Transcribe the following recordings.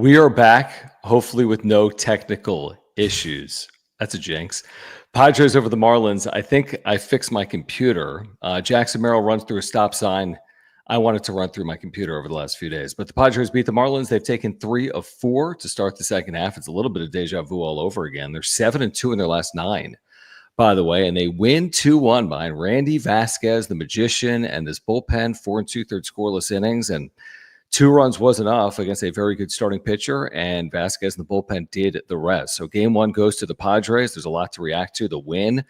We are back, hopefully with no technical issues. That's a jinx. Padres over the Marlins. I think I fixed my computer. Jackson Merrill runs through a stop sign. I wanted to run through my computer over the last few days. But the Padres beat the Marlins. They've taken 3 of 4 to start the second half. It's a little bit of deja vu all over again. They're 7-2 in their last 9, by the way. And they win 2-1 behind Randy Vasquez, the magician, and this bullpen, 4 2/3 scoreless innings. And 2 runs was enough against a very good starting pitcher, and Vasquez and the bullpen did the rest. So game 1 goes to the Padres. There's a lot to react to. The win,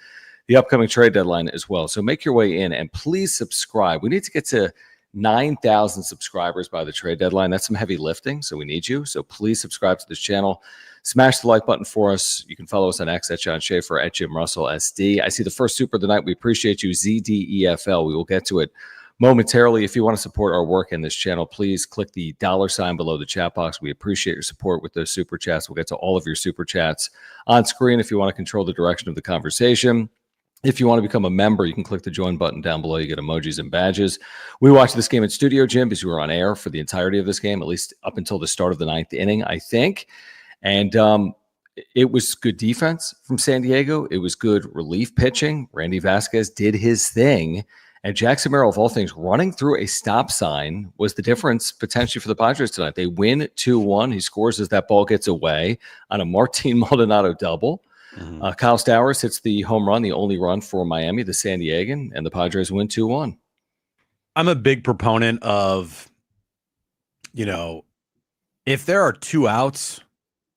the upcoming trade deadline as well. So make your way in, and please subscribe. We need to get to 9,000 subscribers by the trade deadline. That's some heavy lifting, so we need you. So please subscribe to this channel. Smash the like button for us. You can follow us on X at John Schaefer, at Jim Russell SD. I see the first super of the night. We appreciate you, ZDEFL. We will get to it momentarily. If you want to support our work in this channel, please click the $sign below the chat box. We appreciate your support with those super chats. We'll get to all of your super chats on screen if you want to control the direction of the conversation. If you want to become a member, you can click the join button down below. You get emojis and badges. We watched this game in studio, Jim, because we were on air for the entirety of this game, at least up until the start of the 9th inning, I think. And it was good defense from San Diego. It was good relief pitching. Randy Vasquez did his thing. And Jackson Merrill, of all things, running through a stop sign was the difference potentially for the Padres tonight. They win 2-1. He scores as that ball gets away on a Martin Maldonado double. Kyle Stowers hits the home run, the only run for Miami, the San Diegan, and the Padres win 2-1. I'm a big proponent of, if there are 2 outs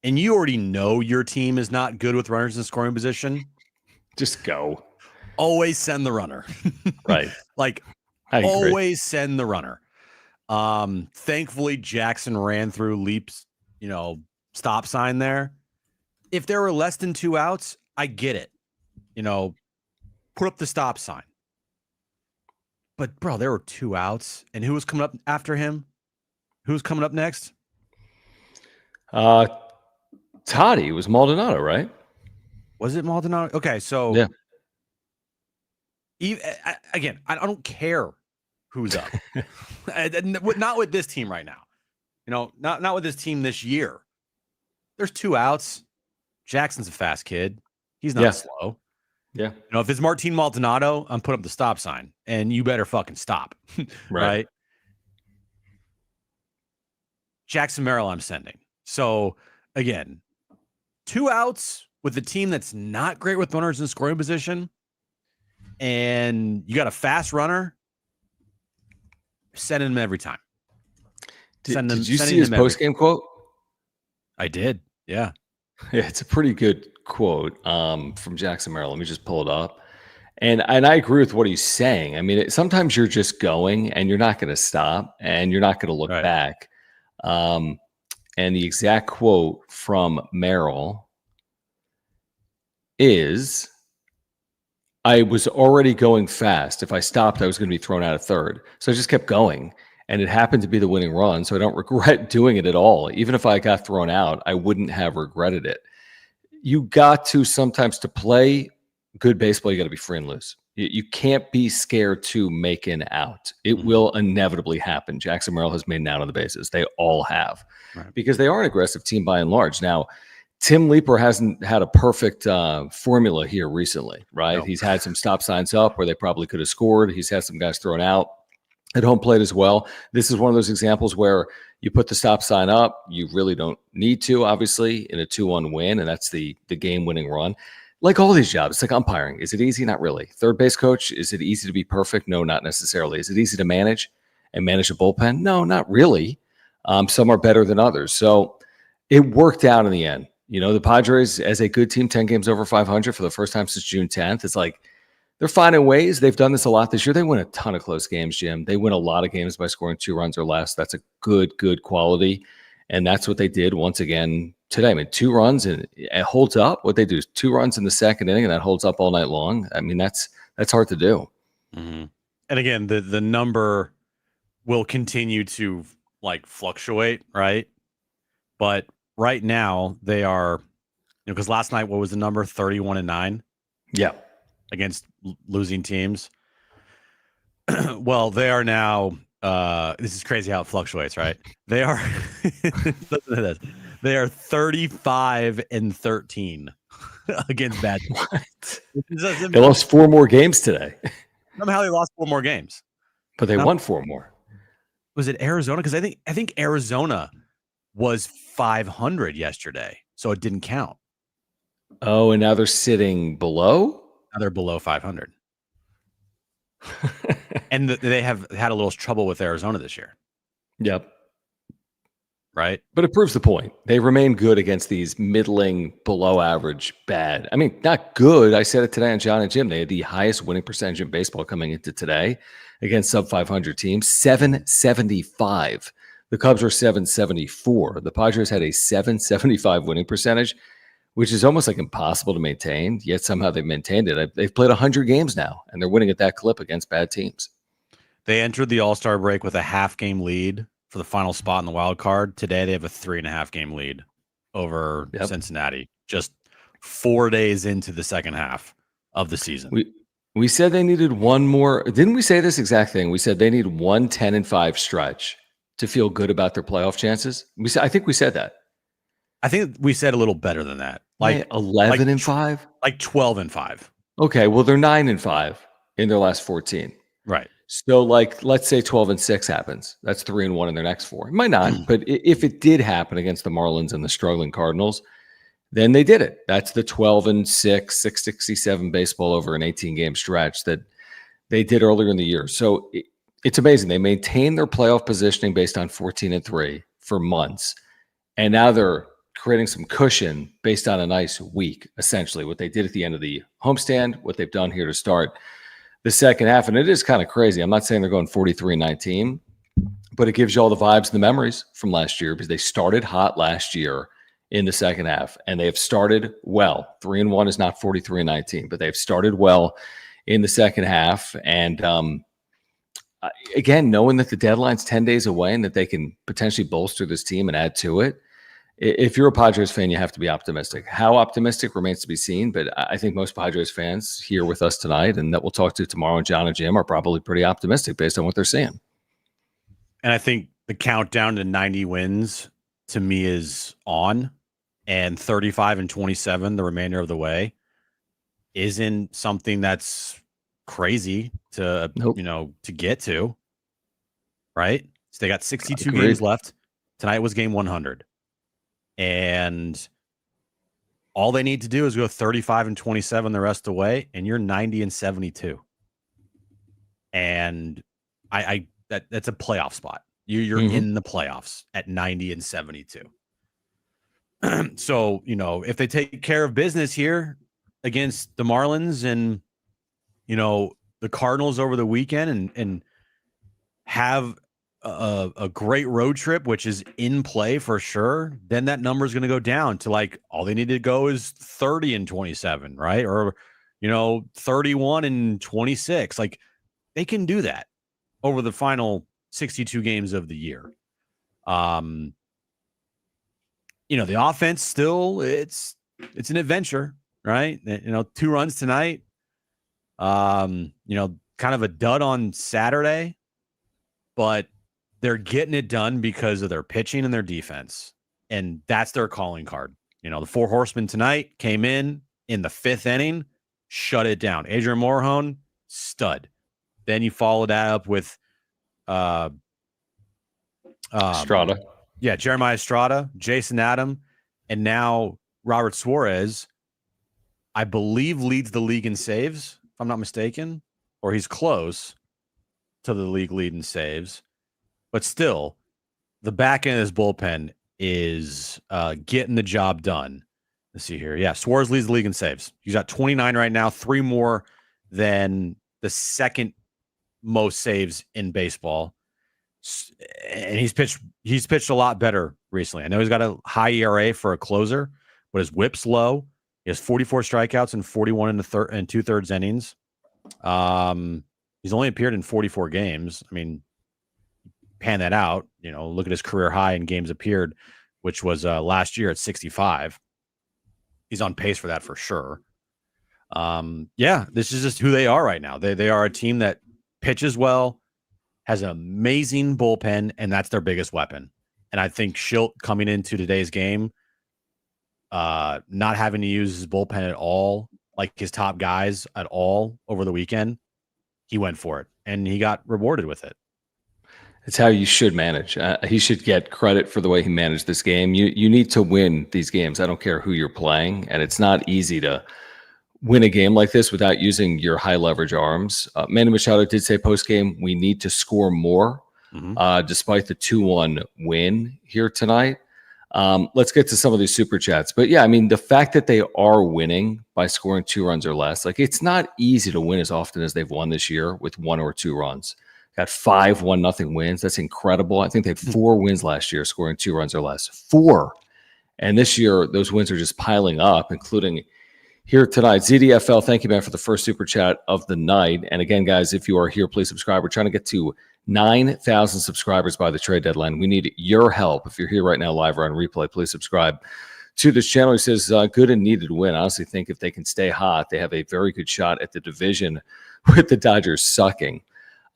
and you already know your team is not good with runners in scoring position, just go. Always send the runner. Right. Always send the runner. Thankfully, Jackson ran through Leap's, stop sign there. If there were less than 2 outs, I get it. Put up the stop sign. But, bro, there were 2 outs. And who was coming up after him? Who's coming up next? Toddy was Maldonado, right? Was it Maldonado? Okay, so yeah. Again, I don't care who's up. Not with this team right now. Not with this team this year. There's 2 outs. Jackson's a fast kid. He's not slow. Yeah. If it's Martin Maldonado, I'm putting up the stop sign, and you better fucking stop. Right? Jackson Merrill, I'm sending. So again, 2 outs with a team that's not great with runners in scoring position, and you got a fast runner, send him every time. Did you see his postgame quote? I did. Yeah. Yeah, it's a pretty good quote from Jackson Merrill. Let me just pull it up. And I agree with what he's saying. I mean, sometimes you're just going and you're not going to stop and you're not going to look back. And the exact quote from Merrill is, I was already going fast. If I stopped, I was going to be thrown out of third. So I just kept going. And it happened to be the winning run, so I don't regret doing it at all. Even if I got thrown out, I wouldn't have regretted it. You got to sometimes, to play good baseball, you got to be free and loose. You can't be scared to make an out. It will inevitably happen. Jackson Merrill has made an out on the bases. They all have. Because they are an aggressive team by and large. Now, Tim Leeper hasn't had a perfect formula here recently, right? He's had some stop signs up where they probably could have scored. He's had some guys thrown out at home plate as well. This is one of those examples where you put the stop sign up. You really don't need to, obviously, in a 2-1 win, and that's the game-winning run. Like all these jobs, it's like umpiring. Is it easy? Not really. Third base coach, is it easy to be perfect? No, not necessarily. Is it easy to manage and manage a bullpen? No, not really. Some are better than others. So it worked out in the end. The Padres, as a good team, 10 games over 500 for the first time since June 10th. It's like, they're finding ways. They've done this a lot this year. They win a ton of close games, Jim. They win a lot of games by scoring 2 runs or less. That's a good quality. And that's what they did once again today. I mean, 2 runs, and it holds up. What they do is 2 runs in the second inning, and that holds up all night long. I mean, that's hard to do. And again, the number will continue to fluctuate, right? But right now they are, because last night, what was the number? 31-9. Yeah. Against losing teams. Well, they are now This is crazy how it fluctuates, right? They are listen to this. They are 35-13 against bad teams. What? They lost 4 more games today. Somehow they lost 4 more games. But they won 4 more. Was it Arizona? Because I think Arizona was 500 yesterday, so it didn't count. Oh, and now they're sitting below? Now they're below 500. And they have had a little trouble with Arizona this year. Yep. Right? But it proves the point. They remain good against these middling, below average, bad. I mean, not good. I said it today on John and Jim. They had the highest winning percentage in baseball coming into today against sub 500 teams, 775. The Cubs were 774. The Padres had a 775 winning percentage, which is almost like impossible to maintain, yet somehow they've maintained it. They've played 100 games now, and they're winning at that clip against bad teams. They entered the All-Star break with a half-game lead for the final spot in the wild card. Today, they have a 3.5-game lead over Cincinnati, just 4 days into the second half of the season. We said they needed one more. Didn't we say this exact thing? We said they need 1 10-5 stretch to feel good about their playoff chances. I think we said that. I think we said a little better than that. Like 11-5? Like 12-5. Okay, well, they're 9-5 in their last 14. Right. So, let's say 12-6 happens. That's 3-1 in their next 4. It might not, but if it did happen against the Marlins and the struggling Cardinals, then they did it. That's the 12-6, 667 baseball over an 18-game stretch that they did earlier in the year. So it's amazing. They maintained their playoff positioning based on 14-3 for months, and now they're creating some cushion based on a nice week, essentially, what they did at the end of the homestand, what they've done here to start the second half. And it is kind of crazy. I'm not saying they're going 43-19, but it gives you all the vibes and the memories from last year because they started hot last year in the second half, and they have started well. 3-1 is not 43-19, but they've started well in the second half. And again, knowing that the deadline's 10 days away and that they can potentially bolster this team and add to it, if you're a Padres fan, you have to be optimistic. How optimistic remains to be seen, but I think most Padres fans here with us tonight and that we'll talk to tomorrow, and John and Jim, are probably pretty optimistic based on what they're seeing. And I think the countdown to 90 wins to me is on, and 35-27 the remainder of the way isn't something that's crazy to to get to. Right? So they got 62 games left. Tonight was game 100. And all they need to do is go 35-27 the rest of the way, and you're 90-72. And that's a playoff spot. You're in the playoffs at 90-72. So, if they take care of business here against the Marlins and, the Cardinals over the weekend and have a great road trip, which is in play for sure, then that number is going to go down to all they need to go is 30-27, right? Or, 31-26. They can do that over the final 62 games of the year. The offense still, it's an adventure, right? 2 runs tonight. Kind of a dud on Saturday, but they're getting it done because of their pitching and their defense. And that's their calling card. The 4 horsemen tonight came in the 5th inning, shut it down. Adrian Morejon, stud. Then you followed that up with Estrada. Yeah, Jeremiah Estrada, Jason Adam, and now Robert Suarez, I believe, leads the league in saves, if I'm not mistaken, or he's close to the league lead in saves. But still, the back end of this bullpen is getting the job done. Let's see here. Yeah, Suarez leads the league in saves. He's got 29 right now, 3 more than the second most saves in baseball. And he's pitched a lot better recently. I know he's got a high ERA for a closer, but his whip's low. He has 44 strikeouts and 41 and 2/3 innings. He's only appeared in 44 games. I mean, pan that out, look at his career high in games appeared, which was last year at 65. He's on pace for that for sure. This is just who they are right now. They are a team that pitches well, has an amazing bullpen, and that's their biggest weapon. And I think Schilt coming into today's game, not having to use his bullpen at all, like his top guys at all over the weekend, he went for it, and he got rewarded with it. It's how you should manage. He should get credit for the way he managed this game. You need to win these games. I don't care who you're playing, and it's not easy to win a game like this without using your high leverage arms. Manny Machado did say post game we need to score more, despite the 2-1 win here tonight. Let's get to some of these super chats. But yeah, I mean, the fact that they are winning by scoring 2 runs or less, like it's not easy to win as often as they've won this year with 1 or 2 runs. Got 5 1-0 wins. That's incredible. I think they had 4 wins last year, scoring 2 runs or less. 4. And this year, those wins are just piling up, including here tonight. ZDFL, thank you, man, for the first super chat of the night. And again, guys, if you are here, please subscribe. We're trying to get to 9,000 subscribers by the trade deadline. We need your help. If you're here right now live or on replay, please subscribe to this channel. He says, good and needed win. I honestly think if they can stay hot, they have a very good shot at the division with the Dodgers sucking.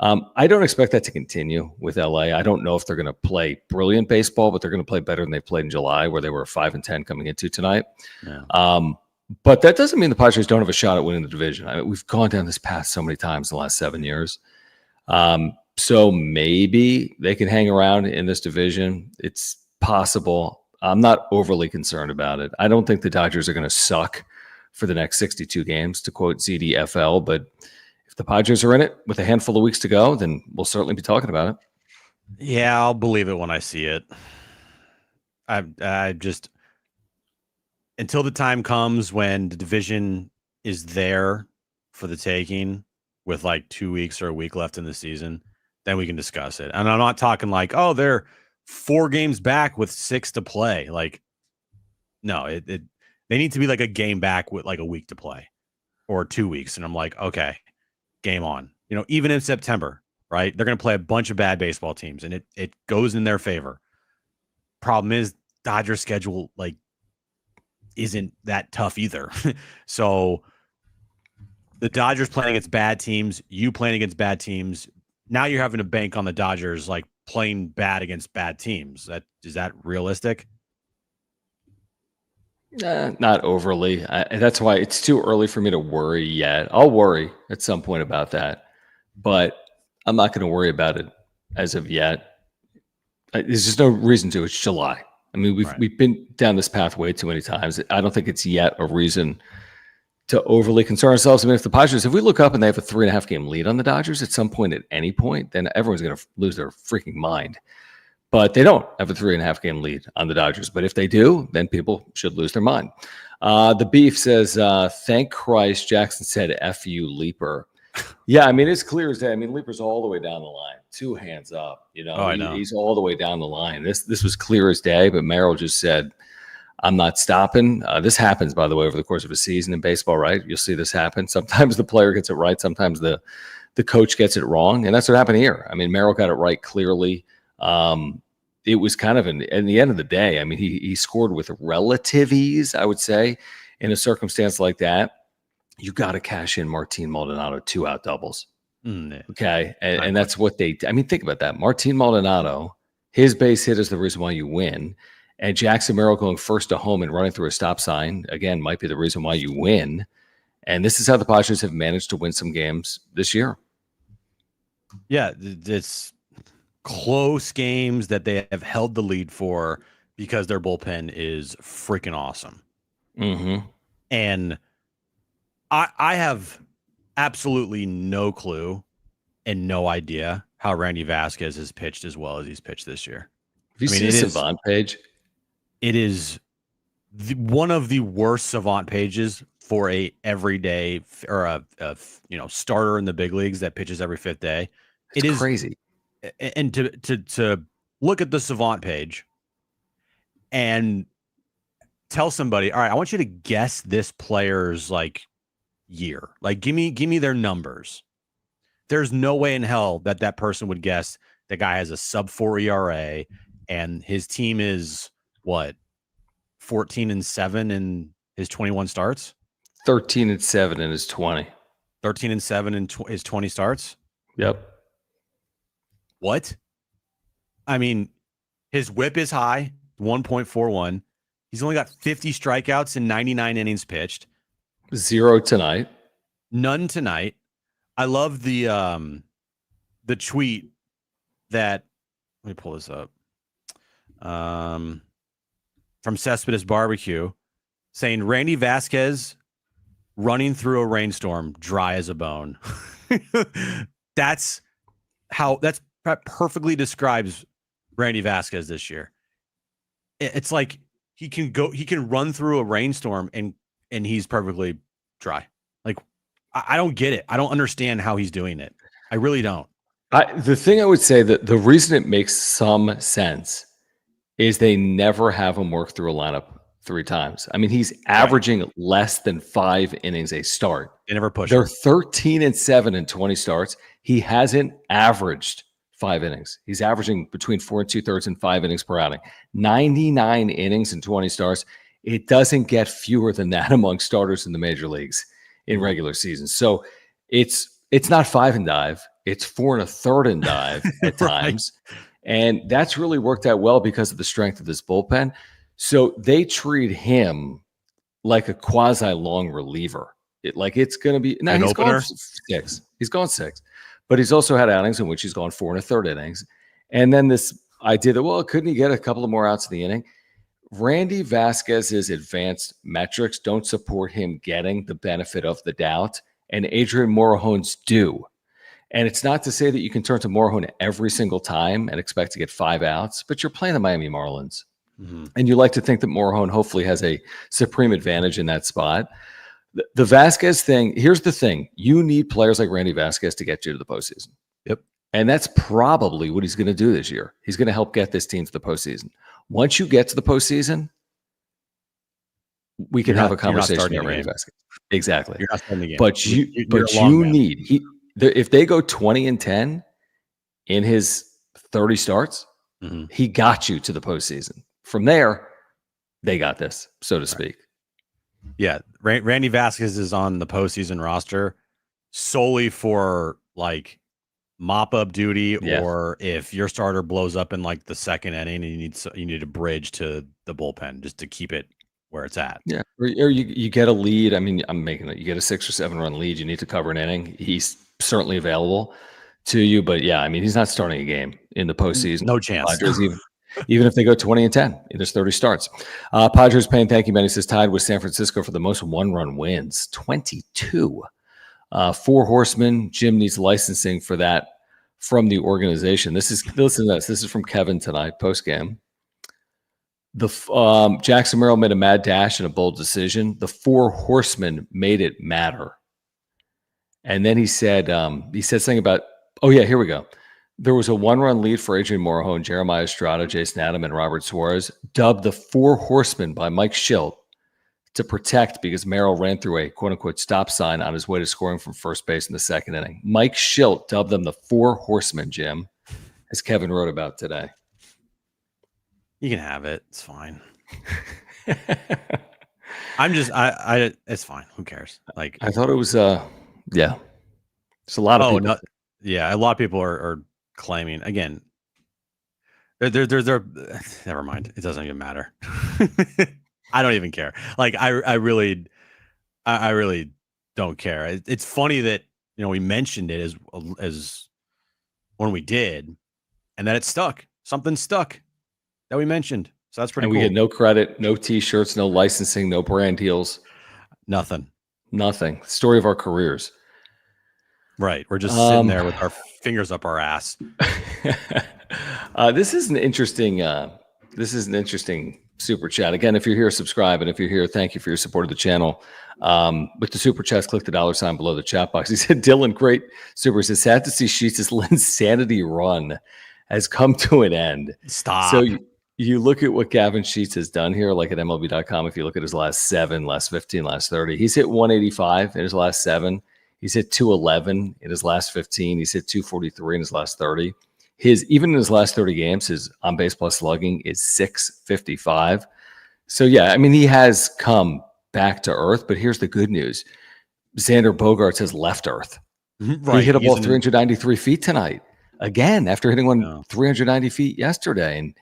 I don't expect that to continue with LA. I don't know if they're going to play brilliant baseball, but they're going to play better than they played in July, where they were 5-10 coming into tonight. Yeah. But that doesn't mean the Padres don't have a shot at winning the division. I mean, we've gone down this path so many times in the last 7 years. So maybe they can hang around in this division. It's possible. I'm not overly concerned about it. I don't think the Dodgers are going to suck for the next 62 games, to quote ZDFL, but if the Padres are in it with a handful of weeks to go, then we'll certainly be talking about it. Yeah, I'll believe it when I see it. I just, until the time comes when the division is there for the taking with like 2 weeks or a week left in the season, then we can discuss it. And I'm not talking like, oh, they're 4 games back with 6 to play. Like, no, they need to be like a game back with like a week to play or 2 weeks. And I'm like, okay, game on. You know, even in September, right? They're going to play a bunch of bad baseball teams, and it goes in their favor. Problem is, Dodgers schedule like isn't that tough either. So the Dodgers playing against bad teams, you playing against bad teams. Now you're having to bank on the Dodgers like playing bad against bad teams. Is that realistic? Not overly. That's why it's too early for me to worry yet. I'll worry at some point about that, but I'm not going to worry about it as of yet. There's just no reason to. It's July. I mean, we've been down this path way too many times. I don't think it's yet a reason to overly concern ourselves. I mean, if the Padres, if we look up and they have a 3.5 game lead on the Dodgers at some point, at any point, then everyone's going to lose their freaking mind. But they don't have a 3.5 game lead on the Dodgers. But if they do, then people should lose their mind. The Beef says, thank Christ Jackson said F you, Leaper. Yeah, I mean, it's clear as day. I mean, Leaper's all the way down the line. 2 hands up. You know, I know. He's all the way down the line. This was clear as day, but Merrill just said, I'm not stopping. This happens, by the way, over the course of a season in baseball, right? You'll see this happen. Sometimes the player gets it right. Sometimes the coach gets it wrong. And that's what happened here. I mean, Merrill got it right clearly. It was kind of in the end of the day, I mean, he scored with relative ease, I would say. In a circumstance like that, you got to cash in Martin Maldonado 2-out doubles. Okay. And that's what I mean, think about that. Martin Maldonado, his base hit is the reason why you win. And Jackson Merrill going first to home and running through a stop sign, again, might be the reason why you win. And this is how the Padres have managed to win some games this year. Yeah, it's close games that they have held the lead for because their bullpen is freaking awesome. Mm-hmm. And I have absolutely no clue and no idea how Randy Vasquez has pitched as well as he's pitched this year. Have you seen the Savant page? It is one of the worst Savant pages for a everyday or a starter in the big leagues that pitches every 5th day. It is crazy. And to look at the Savant page and tell somebody, all right, I want you to guess this player's like year. Like, give me their numbers. There's no way in hell that person would guess the guy has a sub-4 ERA and his team is what, 14-7 in his 21 starts? 13-7 in his 20. 13-7 in his 20 starts? Yep. What? I mean, his whip is high, 1.41. He's only got 50 strikeouts in 99 innings pitched. 0 tonight. None tonight. I love the tweet that, let me pull this up. From Cespedes Barbecue saying Randy Vasquez running through a rainstorm, dry as a bone. That perfectly describes Randy Vasquez this year. It's like he can run through a rainstorm and he's perfectly dry. Like, I don't get it. I don't understand how he's doing it. I really don't. The thing I would say that the reason it makes some sense is they never have him work through a lineup 3 times. I mean, he's averaging less than 5 innings a start. They never push They're him. 13-7 in 20 starts. He hasn't averaged 5 innings. He's averaging between 4 2/3 and 5 innings per outing. 99 innings in 20 starts. It doesn't get fewer than that among starters in the major leagues in regular seasons. So it's not 5 and dive. It's 4 1/3 and dive at times. And that's really worked out well because of the strength of this bullpen. So they treat him like a quasi-long reliever. It's going to be – now he's gone 6. He's gone 6. But he's also had outings in which he's gone 4 1/3 innings. And then this idea that, well, couldn't he get a couple of more outs in the inning? Randy Vasquez's advanced metrics don't support him getting the benefit of the doubt, and Adrian Morejon's do. And it's not to say that you can turn to Morejon every single time and expect to get 5 outs, but you're playing the Miami Marlins. Mm-hmm. And you like to think that Morejon hopefully has a supreme advantage in that spot. The Vasquez thing, here's the thing. You need players like Randy Vasquez to get you to the postseason. Yep. And that's probably what he's going to do this year. He's going to help get this team to the postseason. Once you get to the postseason, we can have a conversation about Randy Vasquez. Exactly. You're not starting the game. But you need if they go 20-10 in his 30 starts, he got you to the postseason. From there, they got this, so to speak. Yeah, Randy Vasquez is on the postseason roster solely for like mop-up duty, or if your starter blows up in like the second inning and you need a bridge to the bullpen just to keep it where it's at. Yeah, or you get a lead. I mean, I'm making it. You get a 6 or 7 run lead. You need to cover an inning. He's certainly available to you, but yeah, I mean, he's not starting a game in the postseason. No chance. Padres, even if they go 20-10 in his 30 starts. Padres paying thank you, Benny says tied with San Francisco for the most 1-run wins, 22. 4 horsemen. Jim needs licensing for that from the organization. Listen to this. This is from Kevin tonight, post game. Jackson Merrill made a mad dash and a bold decision. The 4 horsemen made it matter. And then he said something about, oh yeah, here we go. There was a 1-run lead for Adrian Morejon, Jeremiah Estrada, Jason Adam, and Robert Suarez, dubbed the 4 horsemen by Mike Schilt to protect because Merrill ran through a quote-unquote stop sign on his way to scoring from first base in the second inning. Mike Schilt dubbed them the 4 horsemen, Jim, as Kevin wrote about today. You can have it. It's fine. It's fine. Who cares? Like, I thought it was, yeah. It's a lot of people. A lot of people are claiming again. They're never mind. It doesn't even matter. I don't even care. Like, I really don't care. It's funny that we mentioned it as when we did, and that it stuck. Something stuck that we mentioned. So that's pretty cool. We get no credit, no T-shirts, no licensing, no brand deals. Nothing. Story of our careers. Right. We're just sitting there with our fingers up our ass. This is an interesting super chat. Again, if you're here, subscribe. And if you're here, thank you for your support of the channel. With the super chats, click the $sign below the chat box. He said, Dylan, great super. He says, sad to see Sheets' insanity run has come to an end. Stop. So you look at what Gavin Sheets has done here, like at MLB.com. If you look at his last 7, last 15, last 30, he's hit 185 in his last 7. He's hit 211 in his last 15. He's hit 243 in his last 30. Even in his last 30 games, his on-base plus slugging is 655. So, yeah, I mean, he has come back to earth, but here's the good news. Xander Bogaerts has left earth. Right. He hit a ball 393 feet tonight. again after hitting one 390 feet yesterday, and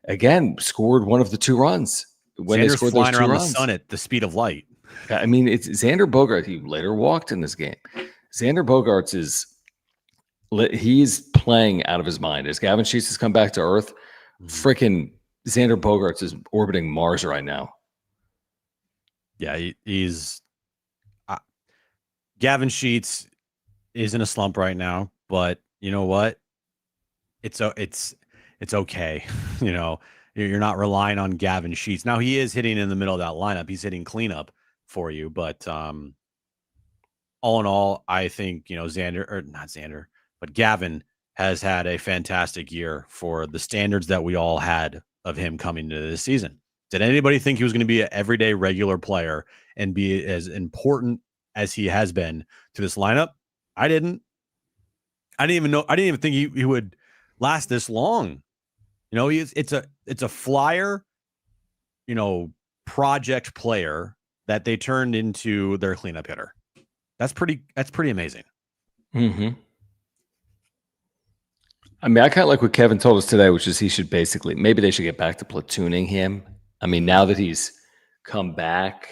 again scored one of the 2 runs when Xander's they scored flying those 2 around runs. the sun at the speed of light. I mean, it's Xander Bogaerts. He later walked in this game. Xander Bogaerts he's playing out of his mind. As Gavin Sheets has come back to earth, freaking Xander Bogaerts is orbiting Mars right now. Yeah, he's Gavin Sheets is in a slump right now, but you know what? It's okay. You know, you're not relying on Gavin Sheets. Now he is hitting in the middle of that lineup. He's hitting cleanup for you, but all in all, I think, you know, but Gavin has had a fantastic year for the standards that we all had of him coming into this season. Did anybody think he was going to be an everyday regular player and be as important as he has been to this lineup? I didn't. I didn't even think he would last this long. You know, it's a flyer, you know, project player that they turned into their cleanup hitter. That's pretty amazing. Mm-hmm. I mean, I kind of like what Kevin told us today, which is maybe they should get back to platooning him. I mean, now that he's come back,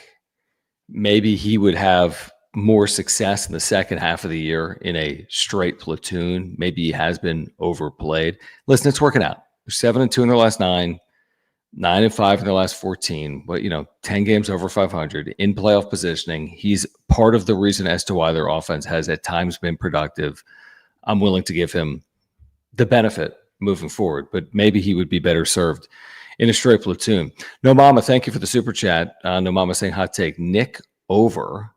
maybe he would have more success in the second half of the year in a straight platoon. Maybe he has been overplayed. Listen, it's working out. They're 7-2 in their last 9, 9-5 in their last 14, but 10 games over 500 in playoff positioning. He's part of the reason as to why their offense has at times been productive. I'm willing to give him the benefit moving forward, but maybe he would be better served in a straight platoon. No Mama, thank you for the super chat. No Mama saying hot take. Nick over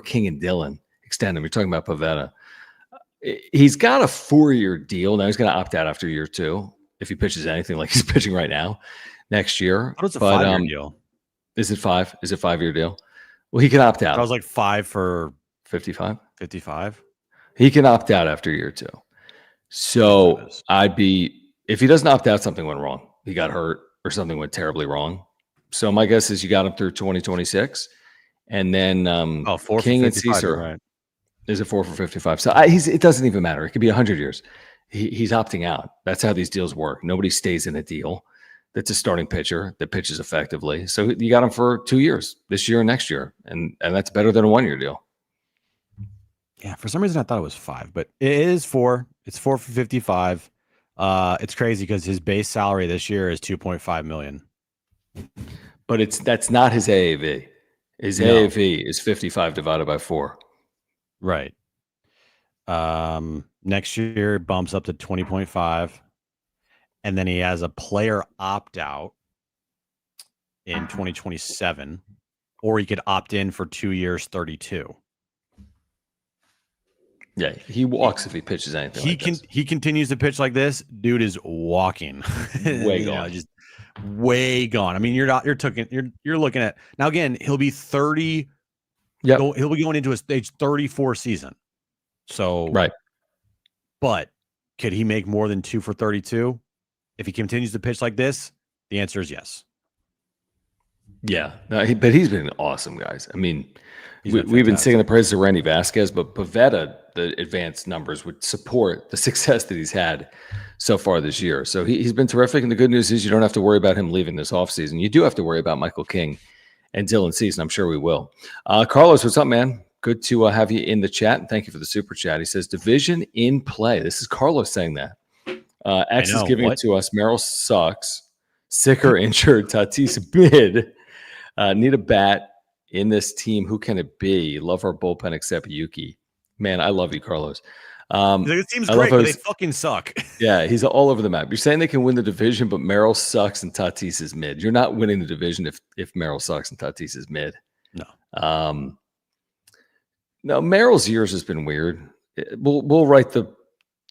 King and Dillon. Extend him. You're talking about Pavetta. He's got a 4-year deal. Now he's going to opt out after year 2 if he pitches anything like he's pitching right now next year. What is a 5-year deal? Is it 5? Is it a 5-year deal? Well, he can opt out. I was like 5 for 55. 55. He can opt out after year 2. So if he doesn't opt out, something went wrong. He got hurt or something went terribly wrong. So my guess is you got him through 2026. And then 4 King for 55, and Caesar. right. Is it 4 for 55? So it doesn't even matter. It could be 100 years. He's opting out. That's how these deals work. Nobody stays in a deal that's a starting pitcher that pitches effectively. So you got him for 2 years, this year and next year. And that's better than a 1-year deal. Yeah, for some reason I thought it was 5, but it is 4. It's 4 for 55. It's crazy because his base salary this year is $2.5 million. But that's not his AAV. His AAV is 55 divided by 4. Right. Next year it bumps up to 20.5. And then he has a player opt out in 2027, or he could opt in for 2 years, 32. Yeah, he walks if he pitches anything. He continues to pitch like this. Dude is walking, way gone, just way gone. I mean, you're looking at now. Again, he'll be 30. Yeah, he'll be going into his age 34 season. So right, but could he make more than 2 for 32 if he continues to pitch like this? The answer is yes. Yeah, but he's been awesome, guys. I mean, we've been singing the praises of Randy Vasquez, but Pavetta, the advanced numbers would support the success that he's had so far this year. So he's been terrific. And the good news is you don't have to worry about him leaving this offseason. You do have to worry about Michael King and Dylan Cease, and I'm sure we will. Carlos, what's up, man? Good to have you in the chat, and thank you for the super chat. He says, division in play. This is Carlos saying that. X is giving it to us. Merrill sucks. Sick or injured. Tatis mid. Need a bat in this team. Who can it be? Love our bullpen except Yuki. Man, I love you, Carlos. This team's great, but they fucking suck. Yeah, he's all over the map. You're saying they can win the division, but Merrill sucks and Tatis is mid. You're not winning the division if Merrill sucks and Tatis is mid. No. No, Merrill's years has been weird. We'll write the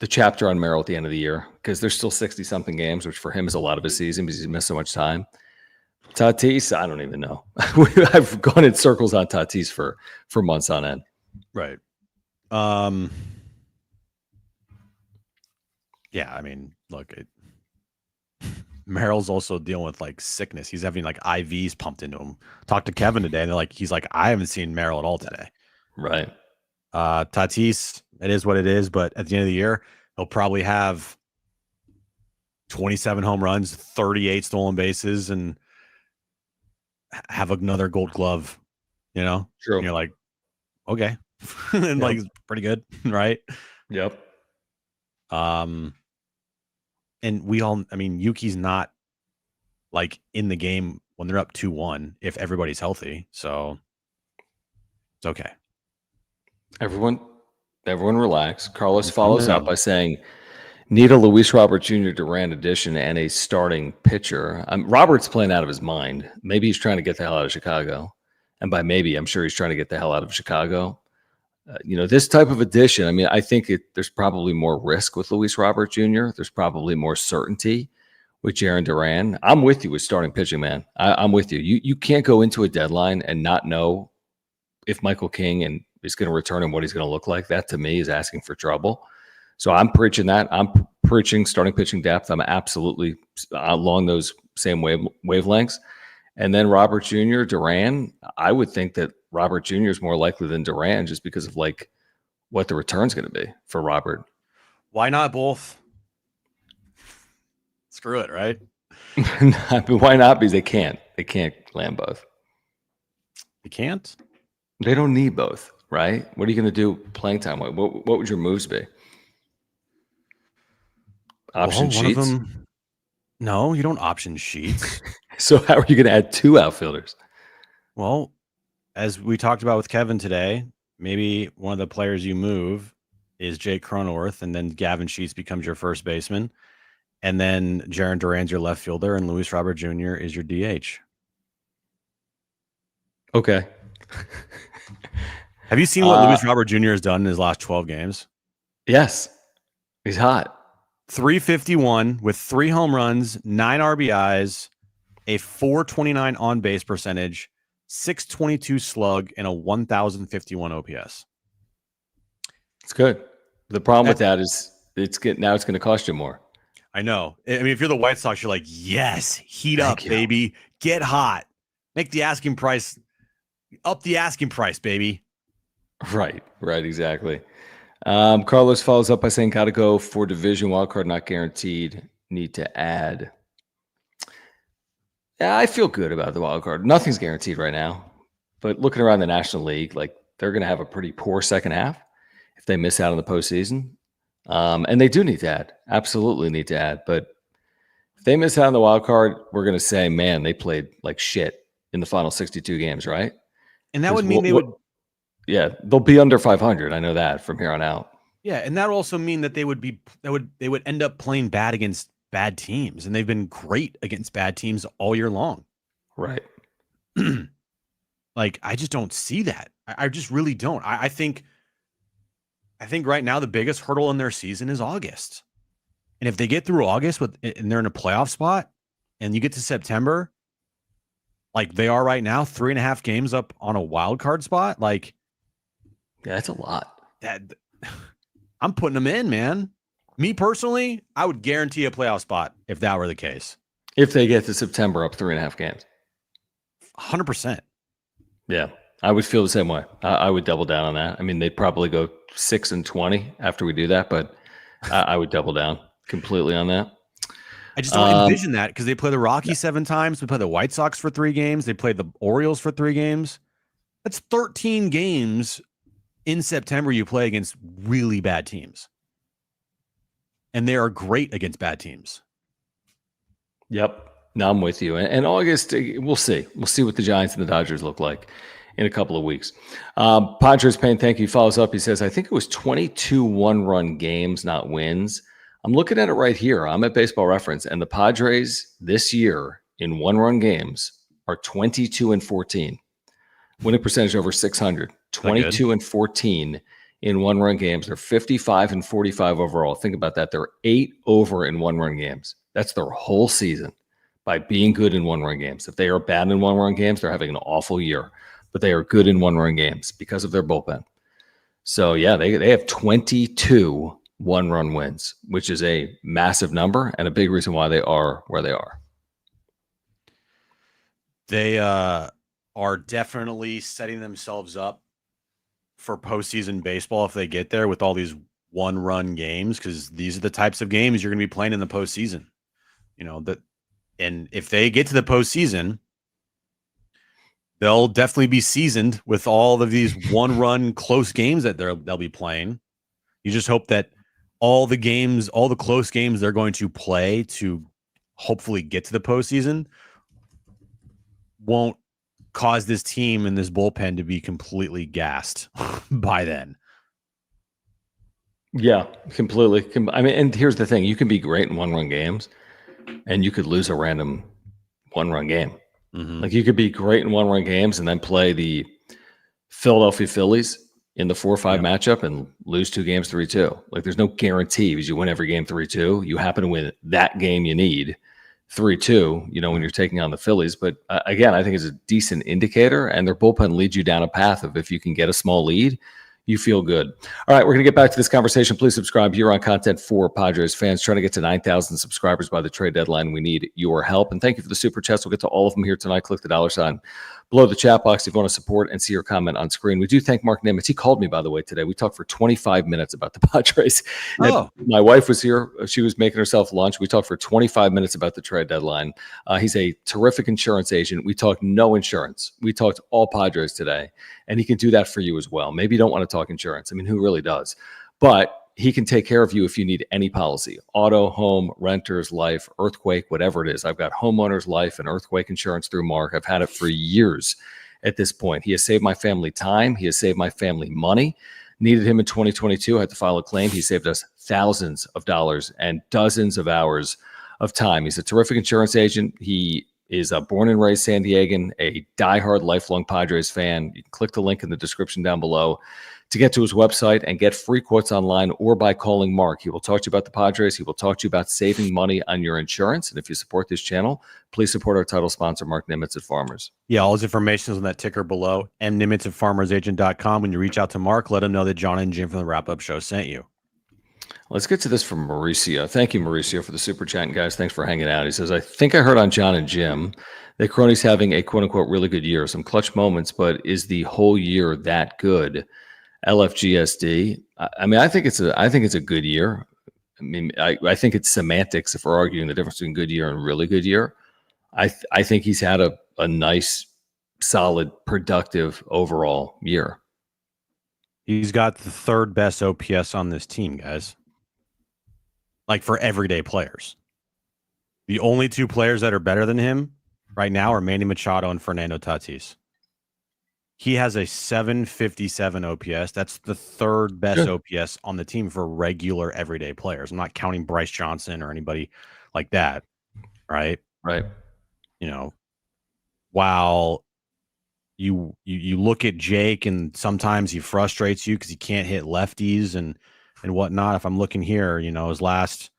chapter on Merrill at the end of the year because there's still 60-something games, which for him is a lot of his season because he's missed so much time. Tatis, I don't even know. I've gone in circles on Tatis for months on end. Right. Yeah, I mean, look, Merrill's also dealing with like sickness. He's having like IVs pumped into him. Talked to Kevin today, and he's like, I haven't seen Merrill at all today. Right. Tatis, it is what it is, but at the end of the year, He'll probably have 27 home runs, 38 stolen bases, and have another Gold Glove. True. And you're like, okay, and like pretty good, right? Yep. And Yuki's not like in the game when they're up 2-1 if everybody's healthy, so it's okay. Everyone relax. Carlos follows up by saying, need a Luis Robert Jr. Duran addition and a starting pitcher. Robert's playing out of his mind. Maybe he's trying to get the hell out of Chicago. And by maybe, I'm sure he's trying to get the hell out of Chicago. This type of addition, I think there's probably more risk with Luis Robert Jr. There's probably more certainty with Jarren Duran. I'm with you with starting pitching, man. I'm with you. You can't go into a deadline and not know if Michael King is going to return and what he's going to look like. That to me is asking for trouble. So I'm preaching that. I'm preaching starting pitching depth. I'm absolutely along those same wavelengths. And then Robert Jr., Duran, I would think that Robert Jr. is more likely than Duran just because of like what the return's going to be for Robert. Why not both? Screw it, right? Why not? Because they can't. They can't land both. They can't? They don't need both, right? What are you going to do playing time? What would your moves be? Option sheets? Of them, no, you don't option sheets. So how are you going to add two outfielders? Well, as we talked about with Kevin today, maybe one of the players you move is Jake Cronenworth, and then Gavin Sheets becomes your first baseman. And then Jarren Duran's your left fielder, and Luis Robert Jr. is your DH. Okay. Have you seen what Luis Robert Jr. has done in his last 12 games? Yes. He's hot. 351 with 3 home runs, 9 RBIs, a 429 on base percentage, 622 slug, and a 1051 OPS. It's good. The problem with that is now it's going to cost you more. I know. If you're the White Sox, you're like, yes, heat up, baby. Get hot. Make the asking price up the asking price, baby. Right, exactly. Carlos follows up by saying, got to go for division wildcard, not guaranteed. Need to add. Yeah, I feel good about the wildcard. Nothing's guaranteed right now. But looking around the National League, like they're going to have a pretty poor second half if they miss out on the postseason. And they do need to add. Absolutely need to add. But if they miss out on the wild card, we're going to say, man, they played like shit in the final 62 games, right? And that would mean they would. Yeah, they'll be under 500. I know that from here on out. Yeah, and that would also mean that they would end up playing bad against bad teams, and they've been great against bad teams all year long. Right. Like, I just don't see that. I just really don't. I think right now the biggest hurdle in their season is August. And if they get through August and they're in a playoff spot, and you get to September, like they are right now, 3.5 games up on a wild card spot, like, yeah, that's a lot. I'm putting them in, man. Me personally, I would guarantee a playoff spot if that were the case. If they get to September up 3.5 games. 100%. Yeah, I would feel the same way. I would double down on that. They'd probably go 6-20 after we do that, but I would double down completely on that. I just don't envision that because they play the Rockies 7 times. We play the White Sox for 3 games. They play the Orioles for 3 games. That's 13 games in September you play against really bad teams. And they are great against bad teams. Yep. No, I'm with you. And August, we'll see. We'll see what the Giants and the Dodgers look like in a couple of weeks. Padres Payne, thank you. Follows up. He says, I think it was 22 one-run games, not wins. I'm looking at it right here. I'm at Baseball Reference, and the Padres this year in one-run games are 22-14. Winning percentage over 600. 22-14 in one-run games. They're 55-45 overall. Think about that. They're 8 over in one-run games. That's their whole season by being good in one-run games. If they are bad in one-run games, they're having an awful year. But they are good in one-run games because of their bullpen. So, yeah, they have 22 one-run wins, which is a massive number and a big reason why they are where they are. They are definitely setting themselves up for postseason baseball if they get there with all these one-run games, because these are the types of games you're going to be playing in the postseason. And if they get to the postseason, they'll definitely be seasoned with all of these one-run close games that they'll be playing. You just hope that all the close games they're going to play to hopefully get to the postseason won't cause this team and this bullpen to be completely gassed by then. Yeah, completely. I mean, and here's the thing. You can be great in one-run games, and you could lose a random one-run game. Mm-hmm. Like, you could be great in one-run games and then play the Philadelphia Phillies in the 4-5 matchup and lose 2 games 3-2. Like, there's no guarantee because you win every game 3-2. You happen to win that game you need 3-2, when you're taking on the Phillies. But again, I think it's a decent indicator, and their bullpen leads you down a path of, if you can get a small lead, you feel good. All right, we're going to get back to this conversation. Please subscribe here on Content for Padres fans. Trying to get to 9,000 subscribers by the trade deadline. We need your help. And thank you for the super chats. We'll get to all of them here tonight. Click the $ below the chat box if you want to support and see your comment on screen. We do thank Mark Nimitz. He called me, by the way, today. We talked for 25 minutes about the Padres. Oh. My wife was here. She was making herself lunch. We talked for 25 minutes about the trade deadline. He's a terrific insurance agent. We talked no insurance. We talked all Padres today, and he can do that for you as well. Maybe you don't want to talk insurance. I mean, who really does? But he can take care of you if you need any policy: auto, home, renters, life, earthquake, whatever it is. I've got homeowners, life, and earthquake insurance through Mark. I've had it for years at this point. He has saved my family time. He has saved my family money. Needed him in 2022. I had to file a claim. He saved us thousands of dollars and dozens of hours of time. He's a terrific insurance agent. He is a born and raised San Diegan, a diehard lifelong Padres fan. You can click the link in the description down below to get to his website and get free quotes online or by calling Mark. He will talk to you about the Padres. He will talk to you about saving money on your insurance. And if you support this channel, please support our title sponsor, Mark Nimitz at Farmers. Yeah, all his information is on that ticker below, mnimitz at farmersagent.com. When you reach out to Mark, let him know that John and Jim from the Wrap-Up Show sent you. Let's get to this from Mauricio. Thank you, Mauricio, for the super chat. And guys, thanks for hanging out. He says, I think I heard on John and Jim that Crony's having a quote-unquote really good year. Some clutch moments, but is the whole year that good? LFGSD. I mean, I think it's a good year. I mean, I think it's semantics if we're arguing the difference between good year and really good year. I think he's had a nice, solid, productive overall year. He's got the 3rd best OPS on this team, guys. Like, for everyday players. The only 2 players that are better than him right now are Manny Machado and Fernando Tatis. He has a 757 OPS. That's the 3rd best OPS on the team for regular everyday players. I'm not counting Bryce Johnson or anybody like that, right? Right. While you look at Jake and sometimes he frustrates you because he can't hit lefties and whatnot. If I'm looking here, his last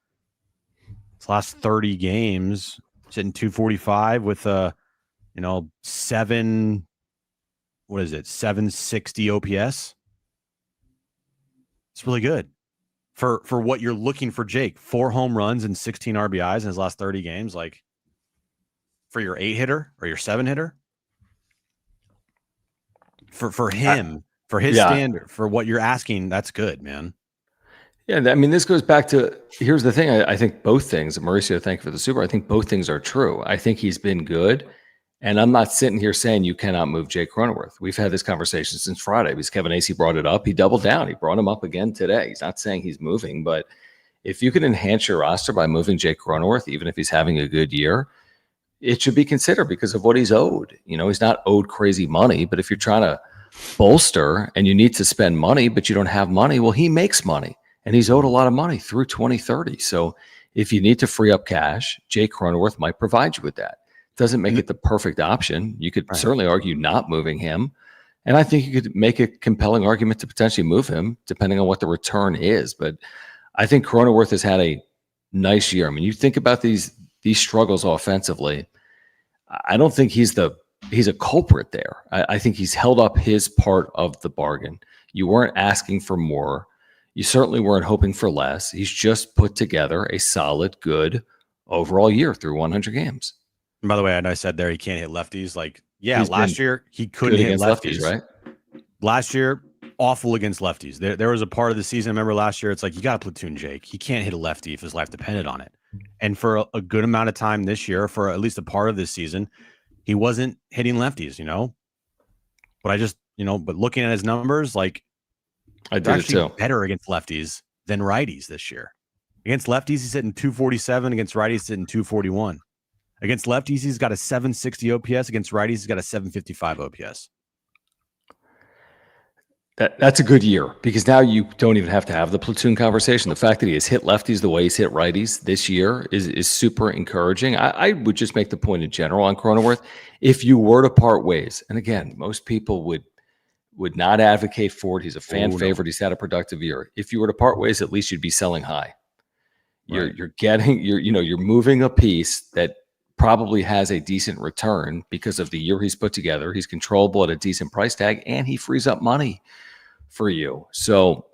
30 games, sitting 245 with a 760 OPS. It's really good for what you're looking for. Jake, 4 home runs and 16 RBIs in his last 30 games. Like, for your 8-hitter or your 7-hitter, for him, for his standard, for what you're asking, that's good, man. Yeah, I mean, this goes back to, here's the thing. I think both things, Mauricio, thank you for the super. I think both things are true. I think he's been good. And I'm not sitting here saying you cannot move Jake Cronenworth. We've had this conversation since Friday because Kevin Acee brought it up. He doubled down. He brought him up again today. He's not saying he's moving, but if you can enhance your roster by moving Jake Cronenworth, even if he's having a good year, it should be considered because of what he's owed. He's not owed crazy money, but if you're trying to bolster and you need to spend money, but you don't have money, well, he makes money and he's owed a lot of money through 2030. So if you need to free up cash, Jake Cronenworth might provide you with that. Doesn't make it the perfect option. You could certainly argue not moving him. And I think you could make a compelling argument to potentially move him depending on what the return is. But I think Cronenworth has had a nice year. I mean, you think about these struggles offensively. I don't think he's a culprit there. I think he's held up his part of the bargain. You weren't asking for more. You certainly weren't hoping for less. He's just put together a solid, good overall year through 100 games. And by the way, I said there he can't hit lefties. Like, last year he couldn't hit lefties, right? Last year awful against lefties. There was a part of the season, I remember last year, it's like, you got to platoon Jake. He can't hit a lefty if his life depended on it. And for a good amount of time this year, for at least a part of this season, he wasn't hitting lefties, But I just, but looking at his numbers, like, I did it too. Better against lefties than righties this year. Against lefties, he's hitting 247. Against righties, he's hitting 241. Against lefties, he's got a 760 OPS. Against righties, he's got a 755 OPS. That's a good year, because now you don't even have to have the platoon conversation. The fact that he has hit lefties the way he's hit righties this year is super encouraging. I would just make the point in general on Cronenworth, if you were to part ways, and again, most people would not advocate for it. He's a fan favorite. He's had a productive year. If you were to part ways, at least you'd be selling high. You're moving a piece that probably has a decent return because of the year he's put together. He's controllable at a decent price tag, and he frees up money for you. So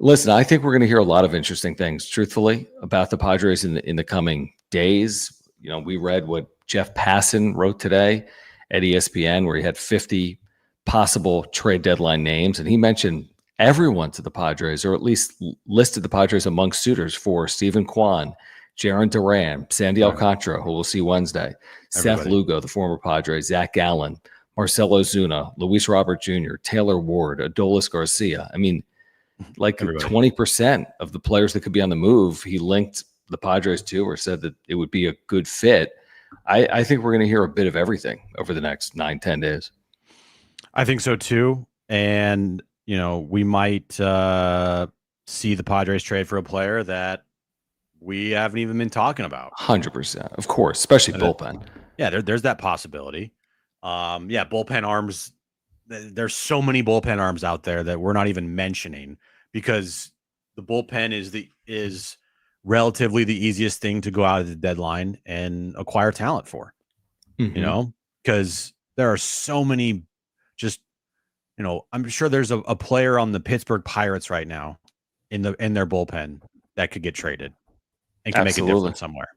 listen, I think we're going to hear a lot of interesting things, truthfully, about the Padres in the coming days. We read what Jeff Passan wrote today at ESPN, where he had 50 possible trade deadline names, and he mentioned everyone to the Padres, or at least listed the Padres among suitors for Stephen Kwan, Jaron Duran, Sandy Alcantara, who we'll see Wednesday, Seth Lugo, the former Padre, Zach Gallen, Marcelo Zuna, Luis Robert Jr., Taylor Ward, Adolis Garcia. I mean, like 20% of the players that could be on the move, he linked the Padres to, or said that it would be a good fit. I think we're going to hear a bit of everything over the next 9-10 days. I think so too. And, we might see the Padres trade for a player that we haven't even been talking about. 100%. Of course, especially bullpen. Yeah, there's that possibility. Bullpen arms. There's so many bullpen arms out there that we're not even mentioning, because the bullpen is relatively the easiest thing to go out at the deadline and acquire talent for. Because there are so many. Just, I'm sure there's a player on the Pittsburgh Pirates right now in their bullpen that could get traded and can make a difference somewhere.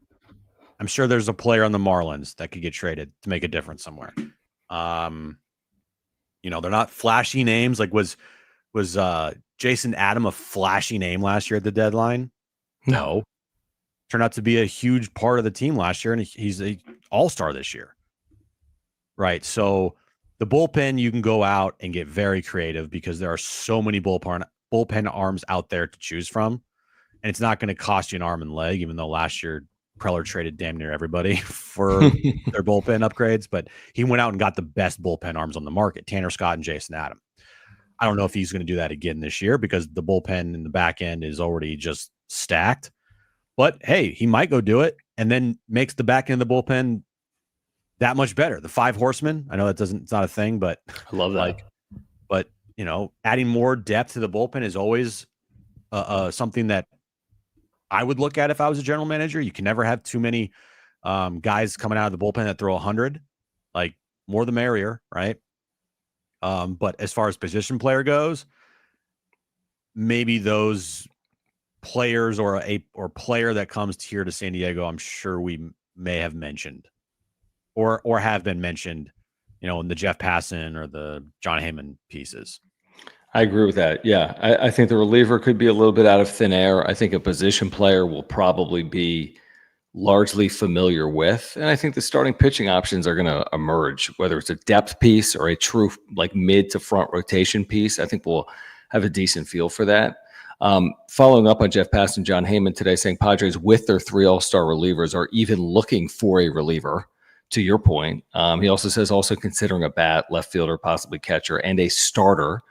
I'm sure there's a player on the Marlins that could get traded to make a difference somewhere. They're not flashy names. Like, was Jason Adam a flashy name last year at the deadline? No. Turned out to be a huge part of the team last year, and he's a all-star this year. Right. So the bullpen, you can go out and get very creative, because there are so many bullpen arms out there to choose from. And it's not going to cost you an arm and leg, even though last year Preller traded damn near everybody for their bullpen upgrades. But he went out and got the best bullpen arms on the market, Tanner Scott and Jason Adam. I don't know if he's going to do that again this year, because the bullpen in the back end is already just stacked. But hey, he might go do it, and then makes the back end of the bullpen that much better. The 5 horsemen. I know it's not a thing, but I love that. But adding more depth to the bullpen is always something that I would look at if I was a general manager. You can never have too many guys coming out of the bullpen that throw 100. Like, more the merrier, right? But as far as position player goes, maybe those players or player that comes here to San Diego, I'm sure we may have mentioned or have been mentioned, in the Jeff Passan or the John Heyman pieces. I agree with that. Yeah. I think the reliever could be a little bit out of thin air. I think a position player will probably be largely familiar with. And I think the starting pitching options are going to emerge, whether it's a depth piece or a true like mid to front rotation piece. I think we'll have a decent feel for that. Following up on Jeff Passan, John Heyman today saying Padres with their 3 all-star relievers are even looking for a reliever, to your point. He also says considering a bat, left fielder, possibly catcher, and a starter.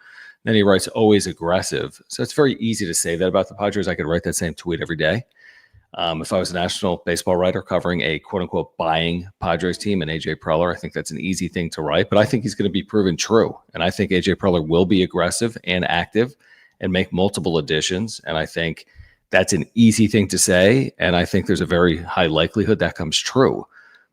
Then he writes, always aggressive. So it's very easy to say that about the Padres. I could write that same tweet every day. If I was a national baseball writer covering a quote-unquote buying Padres team and A.J. Preller, I think that's an easy thing to write. But I think he's going to be proven true. And I think A.J. Preller will be aggressive and active and make multiple additions. And I think that's an easy thing to say. And I think there's a very high likelihood that comes true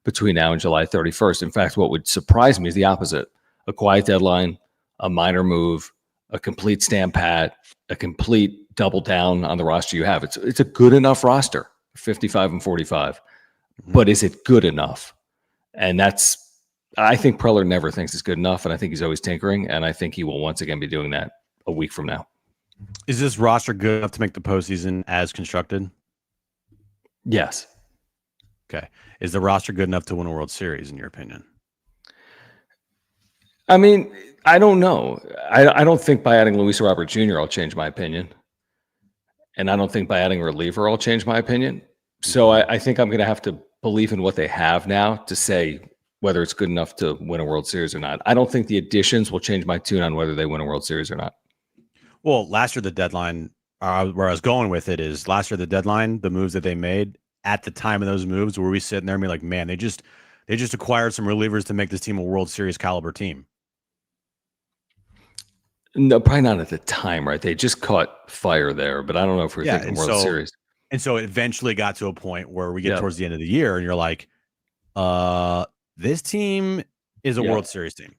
between now and July 31st. In fact, what would surprise me is the opposite. A quiet deadline, a minor move, a complete stamp pat, a complete double down on the roster you have. It's a good enough roster, 55 and 45. But is it good enough? And I think Preller never thinks it's good enough, and I think he's always tinkering, and I think he will once again be doing that a week from now. Is this roster good enough to make the postseason as constructed? Yes. Okay. Is the roster good enough to win a World Series, in your opinion? I mean, I don't know. I don't think by adding Luis Robert Jr., I'll change my opinion. And I don't think by adding a reliever, I'll change my opinion. So I think I'm going to have to believe in what they have now to say whether it's good enough to win a World Series or not. I don't think the additions will change my tune on whether they win a World Series or not. Well, last year, the deadline, where I was going with it is last year, the deadline, the moves that they made at the time of those moves, were we sitting there and be like, man, they just acquired some relievers to make this team a World Series caliber team? No, probably not at the time, right? They just caught fire there, but I don't know if we're thinking World Series. And so it eventually got to a point where we get towards the end of the year and you're like, this team is a World Series team.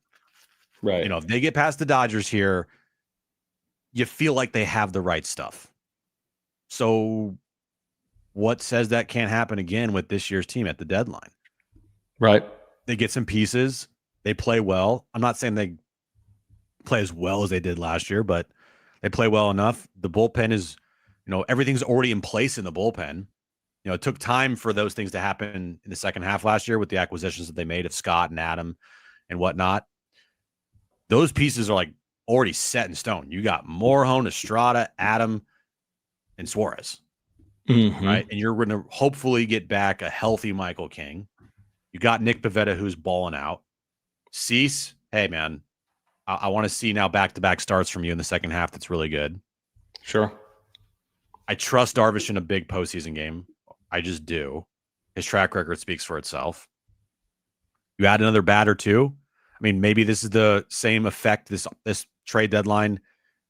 Right. You know, if they get past the Dodgers here, you feel like they have the right stuff. So what says that can't happen again with this year's team at the deadline? Right. They get some pieces. They play well. I'm not saying they play as well as they did last year, but they play well enough. The bullpen is, you know, everything's already in place in the bullpen. You know, it took time for those things to happen in the second half last year with the acquisitions that they made of Scott and Adam and whatnot. Those pieces are like already set in stone. You got Morejon, Estrada, Adam, and Suarez. Right? And you're going to hopefully get back a healthy Michael King. You got Nick Pivetta, who's balling out. Cease, hey, man, I want to see now back-to-back starts from you in the second half. That's really good. Sure. I trust Darvish in a big postseason game. I just do. His track record speaks for itself. You add another bat or two. I mean, maybe this is the same effect, this trade deadline,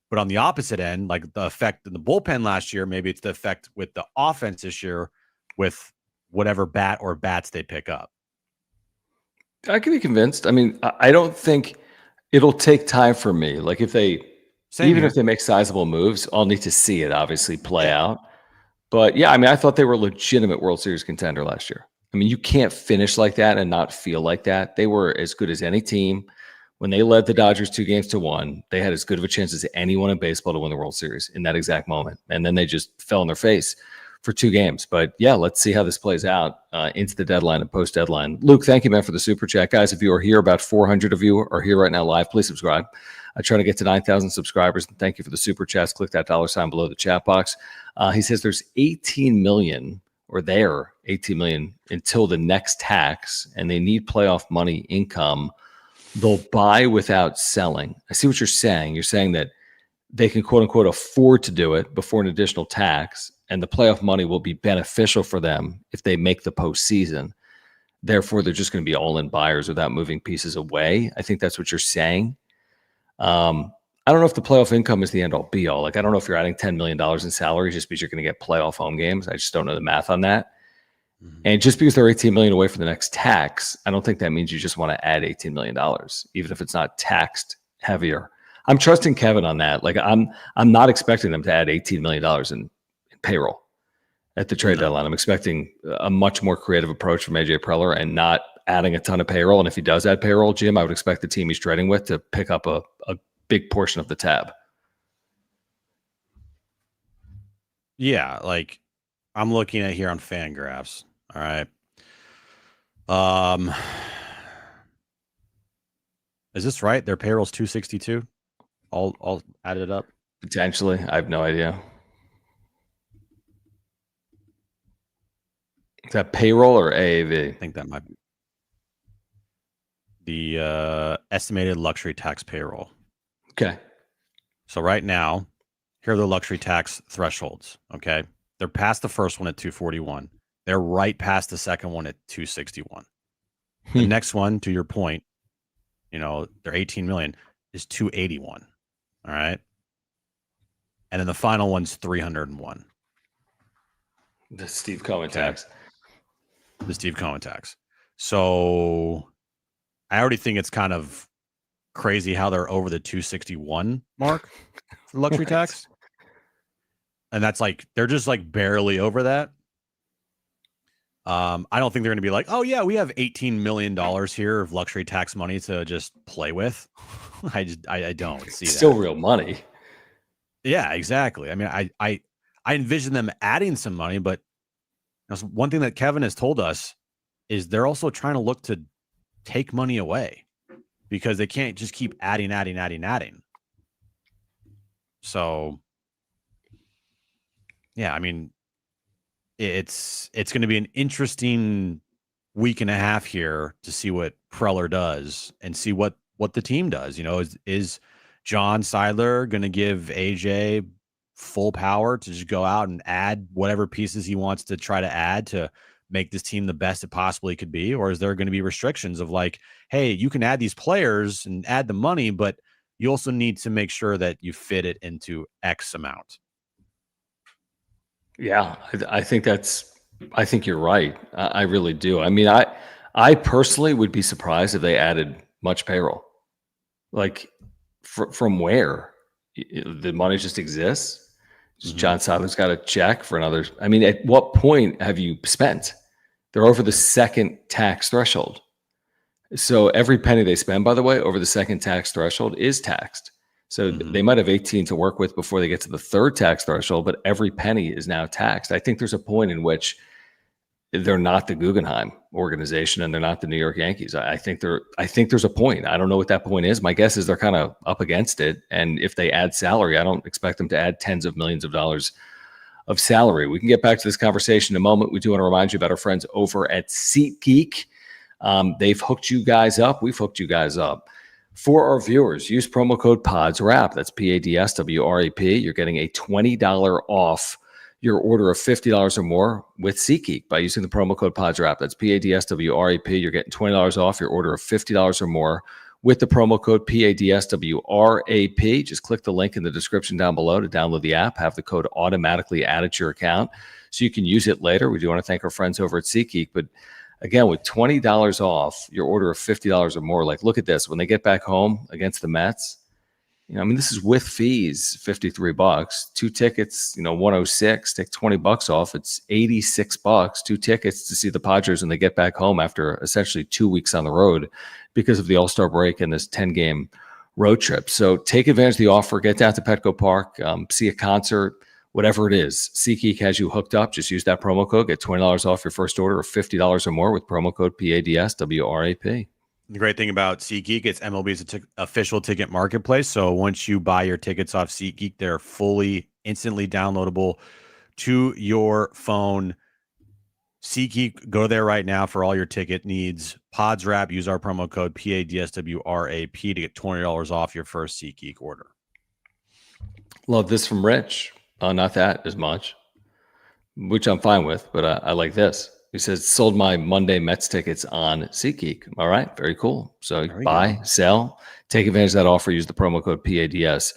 but on the opposite end, like the effect in the bullpen last year, maybe it's the effect with the offense this year with whatever bat or bats they pick up. I can be convinced. I mean, I don't think it'll take time for me. Like if they, if they make sizable moves, I'll need to see it obviously play out. But yeah, I mean, I thought they were a legitimate World Series contender last year. I mean, you can't finish like that and not feel like that. They were as good as any team. When they led the Dodgers 2-1, they had as good of a chance as anyone in baseball to win the World Series in that exact moment. And then they just fell on their face for 2 games. But yeah, let's see how this plays out into the deadline and post-deadline. Luke, thank you, man, for the super chat. Guys, if you are here, about 400 of you are here right now live, please subscribe. I try to get to 9,000 subscribers. Thank you for the super chats. Click that $ below the chat box. He says there's 18 million, or there 18 million until the next tax, and they need playoff money income. They'll buy without selling. I see what you're saying. You're saying that they can, quote unquote, afford to do it before an additional tax, and the playoff money will be beneficial for them if they make the postseason. Therefore, they're just going to be all-in buyers without moving pieces away. I think that's what you're saying. I don't know if the playoff income is the end-all be-all. Like, I don't know if you're adding $10 million in salaries just because you're going to get playoff home games. I just don't know the math on that. And just because they're $18 million away from the next tax, I don't think that means you just want to add $18 million, even if it's not taxed heavier. I'm trusting Kevin on that. Like, I'm not expecting them to add $18 million in payroll at the trade deadline. I'm expecting a much more creative approach from AJ Preller and not adding a ton of payroll. And if he does add payroll, Jim, I would expect the team he's trading with to pick up a big portion of the tab. Yeah, like I'm looking at here on Fangraphs. All right. Is this right? Their payroll's 262. All added up. Potentially, I have no idea. Is that payroll or AAV? I think that might be the estimated luxury tax payroll. Okay. So right now, here are the luxury tax thresholds. Okay. They're past the first one at 241. They're right past the second one at 261. The next one, to your point, you know, they're 18 million is 281. All right. And then the final one's 301. The Steve Cohen tax. The Steve Cohen tax. So I already think it's kind of crazy how they're over the 261 mark for luxury tax. And that's like, they're just like barely over that. I don't think they're going to be like, oh yeah, we have $18 million here of luxury tax money to just play with. I don't see that. Still real money. Yeah, exactly. I mean, I envision them adding some money, but one thing that Kevin has told us is they're also trying to look to take money away because they can't just keep adding. So, yeah, I mean, it's going to be an interesting week and a half here to see what Preller does and see what the team does. Is John Seidler going to give AJ full power to just go out and add whatever pieces he wants to try to add to make this team the best it possibly could be? Or is there going to be restrictions of like, hey, you can add these players and add the money, but you also need to make sure that you fit it into X amount? Yeah, I think you're right. I really do. I mean, I personally would be surprised if they added much payroll. Like, from where? The money just exists. John Sadler's got a check for another. I mean, at what point have you spent? They're over the second tax threshold. So every penny they spend, by the way, over the second tax threshold is taxed. So they might have 18 to work with before they get to the third tax threshold, but every penny is now taxed. I think there's a point in which they're not the Guggenheim organization and they're not the New York Yankees. I think there's a point. I don't know what that point is. My guess is they're kind of up against it. And if they add salary, I don't expect them to add tens of millions of dollars of salary. We can get back to this conversation in a moment. We do want to remind you about our friends over at SeatGeek. They've hooked you guys up. We've hooked you guys up. For our viewers, use promo code PODSWRAP. That's PADSWRAP. You're getting a $20 off your order of $50 or more with SeatGeek by using the promo code PODSWRAP. That's PADSWRAP. You're getting $20 off your order of $50 or more with the promo code PADSWRAP. Just click the link in the description down below to download the app. Have the code automatically added to your account so you can use it later. We do want to thank our friends over at SeatGeek, but again, with $20 off your order of $50 or more, like, look at this. When they get back home against the Mets, I mean, this is with fees, $53. 2 tickets, 106. Take $20 off. It's $86. 2 tickets to see the Padres when they get back home after essentially 2 weeks on the road because of the All-Star break and this 10-game road trip. So take advantage of the offer. Get down to Petco Park, see a concert, whatever it is. SeatGeek has you hooked up. Just use that promo code. Get $20 off your first order of $50 or more with promo code PADSWRAP. The great thing about SeatGeek, it's MLB's official ticket marketplace. So once you buy your tickets off SeatGeek, they're fully, instantly downloadable to your phone. SeatGeek, go there right now for all your ticket needs. PODSWRAP, use our promo code PADSWRAP to get $20 off your first SeatGeek order. Love this from Rich. Not that as much, which I'm fine with, but I like this. He says, sold my Monday Mets tickets on SeatGeek. All right, very cool. So buy, sell, take advantage of that offer. Use the promo code PADSWRAP.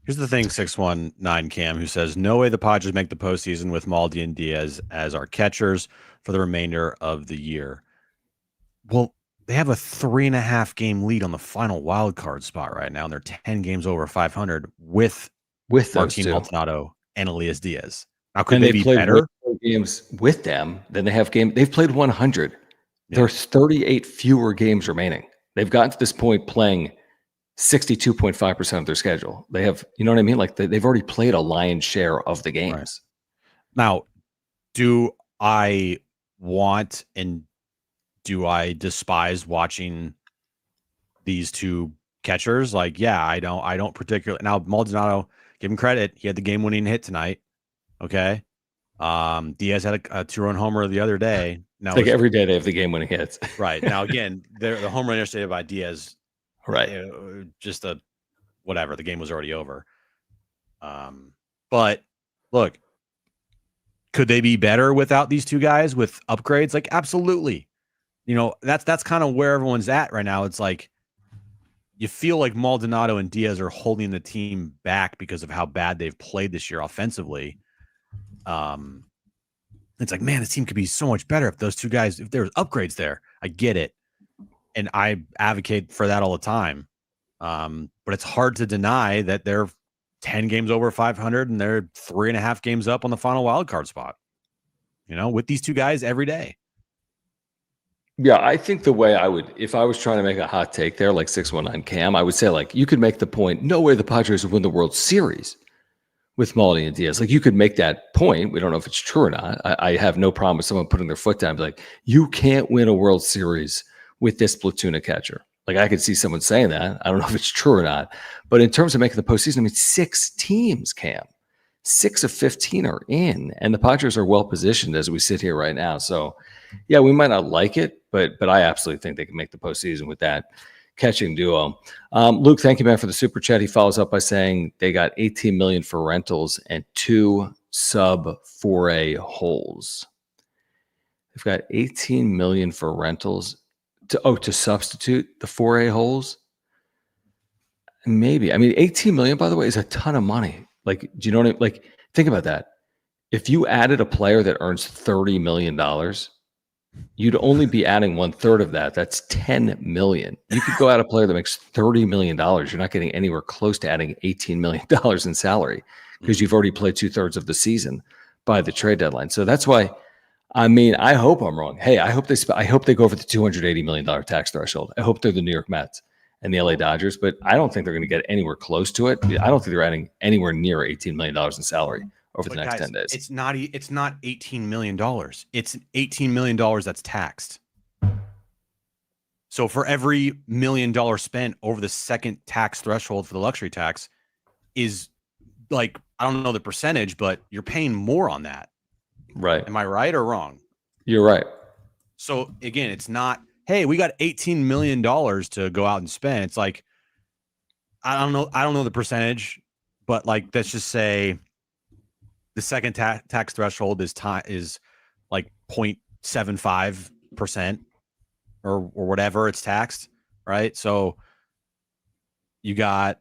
Here's the thing, 619 Cam, who says, no way the Padres make the postseason with Maldi and Diaz as our catchers for the remainder of the year. Well, they have a 3.5 game lead on the final wild card spot right now, and they're 10 games over 500 with Martin Maldonado and Elias Diaz. Now, could they be better games with them than they have game? They've played 100. Yeah. There's 38 fewer games remaining. They've gotten to this point playing 62.5% of their schedule. They have, you know what I mean? Like they've already played a lion's share of the games. Right. Now, do I want and do I despise watching these two catchers? Like, yeah, I don't particularly. Now, Maldonado, give him credit. He had the game-winning hit tonight. Okay. Diaz had a 2-run homer the other day. Now, like every day they have the game-winning hits. Right. Now, again, the home run yesterday by Diaz, right? Just a whatever. The game was already over. But look, could they be better without these two guys with upgrades? Like, absolutely. That's kind of where everyone's at right now. It's like you feel like Maldonado and Diaz are holding the team back because of how bad they've played this year offensively. It's like, man, this team could be so much better if those two guys, if there's upgrades there. I get it. And I advocate for that all the time. But it's hard to deny that they're 10 games over 500 and they're 3.5 games up on the final wild card spot, with these two guys every day. Yeah, I think the way I would, if I was trying to make a hot take there, like 619 Cam, I would say, like, you could make the point, no way the Padres would win the World Series with Maldi and Diaz. Like, you could make that point. We don't know if it's true or not. I have no problem with someone putting their foot down and be like, you can't win a World Series with this platoon of catcher. Like, I could see someone saying that. I don't know if it's true or not. But in terms of making the postseason, I mean, 6 teams, Cam. 6 of 15 are in, and the Padres are well positioned as we sit here right now. So, yeah, we might not like it, but I absolutely think they can make the postseason with that catching duo. Luke, thank you, man, for the super chat. He follows up by saying they got 18 million for rentals and 2 sub 4A holes. They've got 18 million for rentals to substitute the 4A holes. Maybe. I mean, 18 million, by the way, is a ton of money. Like, do you know what I mean? Like, think about that. If you added a player that earns $30 million, you'd only be adding 1/3 of that. That's 10 million. You could go out a player that makes $30 million. You're not getting anywhere close to adding $18 million in salary because you've already played 2/3 of the season by the trade deadline. So that's why, I mean, I hope I'm wrong. Hey, I hope they go over the $280 million tax threshold. I hope they're the New York Mets and the LA Dodgers, but I don't think they're going to get anywhere close to it. I don't think they're adding anywhere near $18 million in salary over the next 10 days. It's not $18 million. It's $18 million that's taxed. So for every $1 million spent over the second tax threshold for the luxury tax is, like, I don't know the percentage, but you're paying more on that. Right. Am I right or wrong? You're right. So again, it's not, hey, we got $18 million to go out and spend. It's like, I don't know the percentage, but, like, let's just say the second tax threshold is like 0.75% or whatever it's taxed, right? So you got,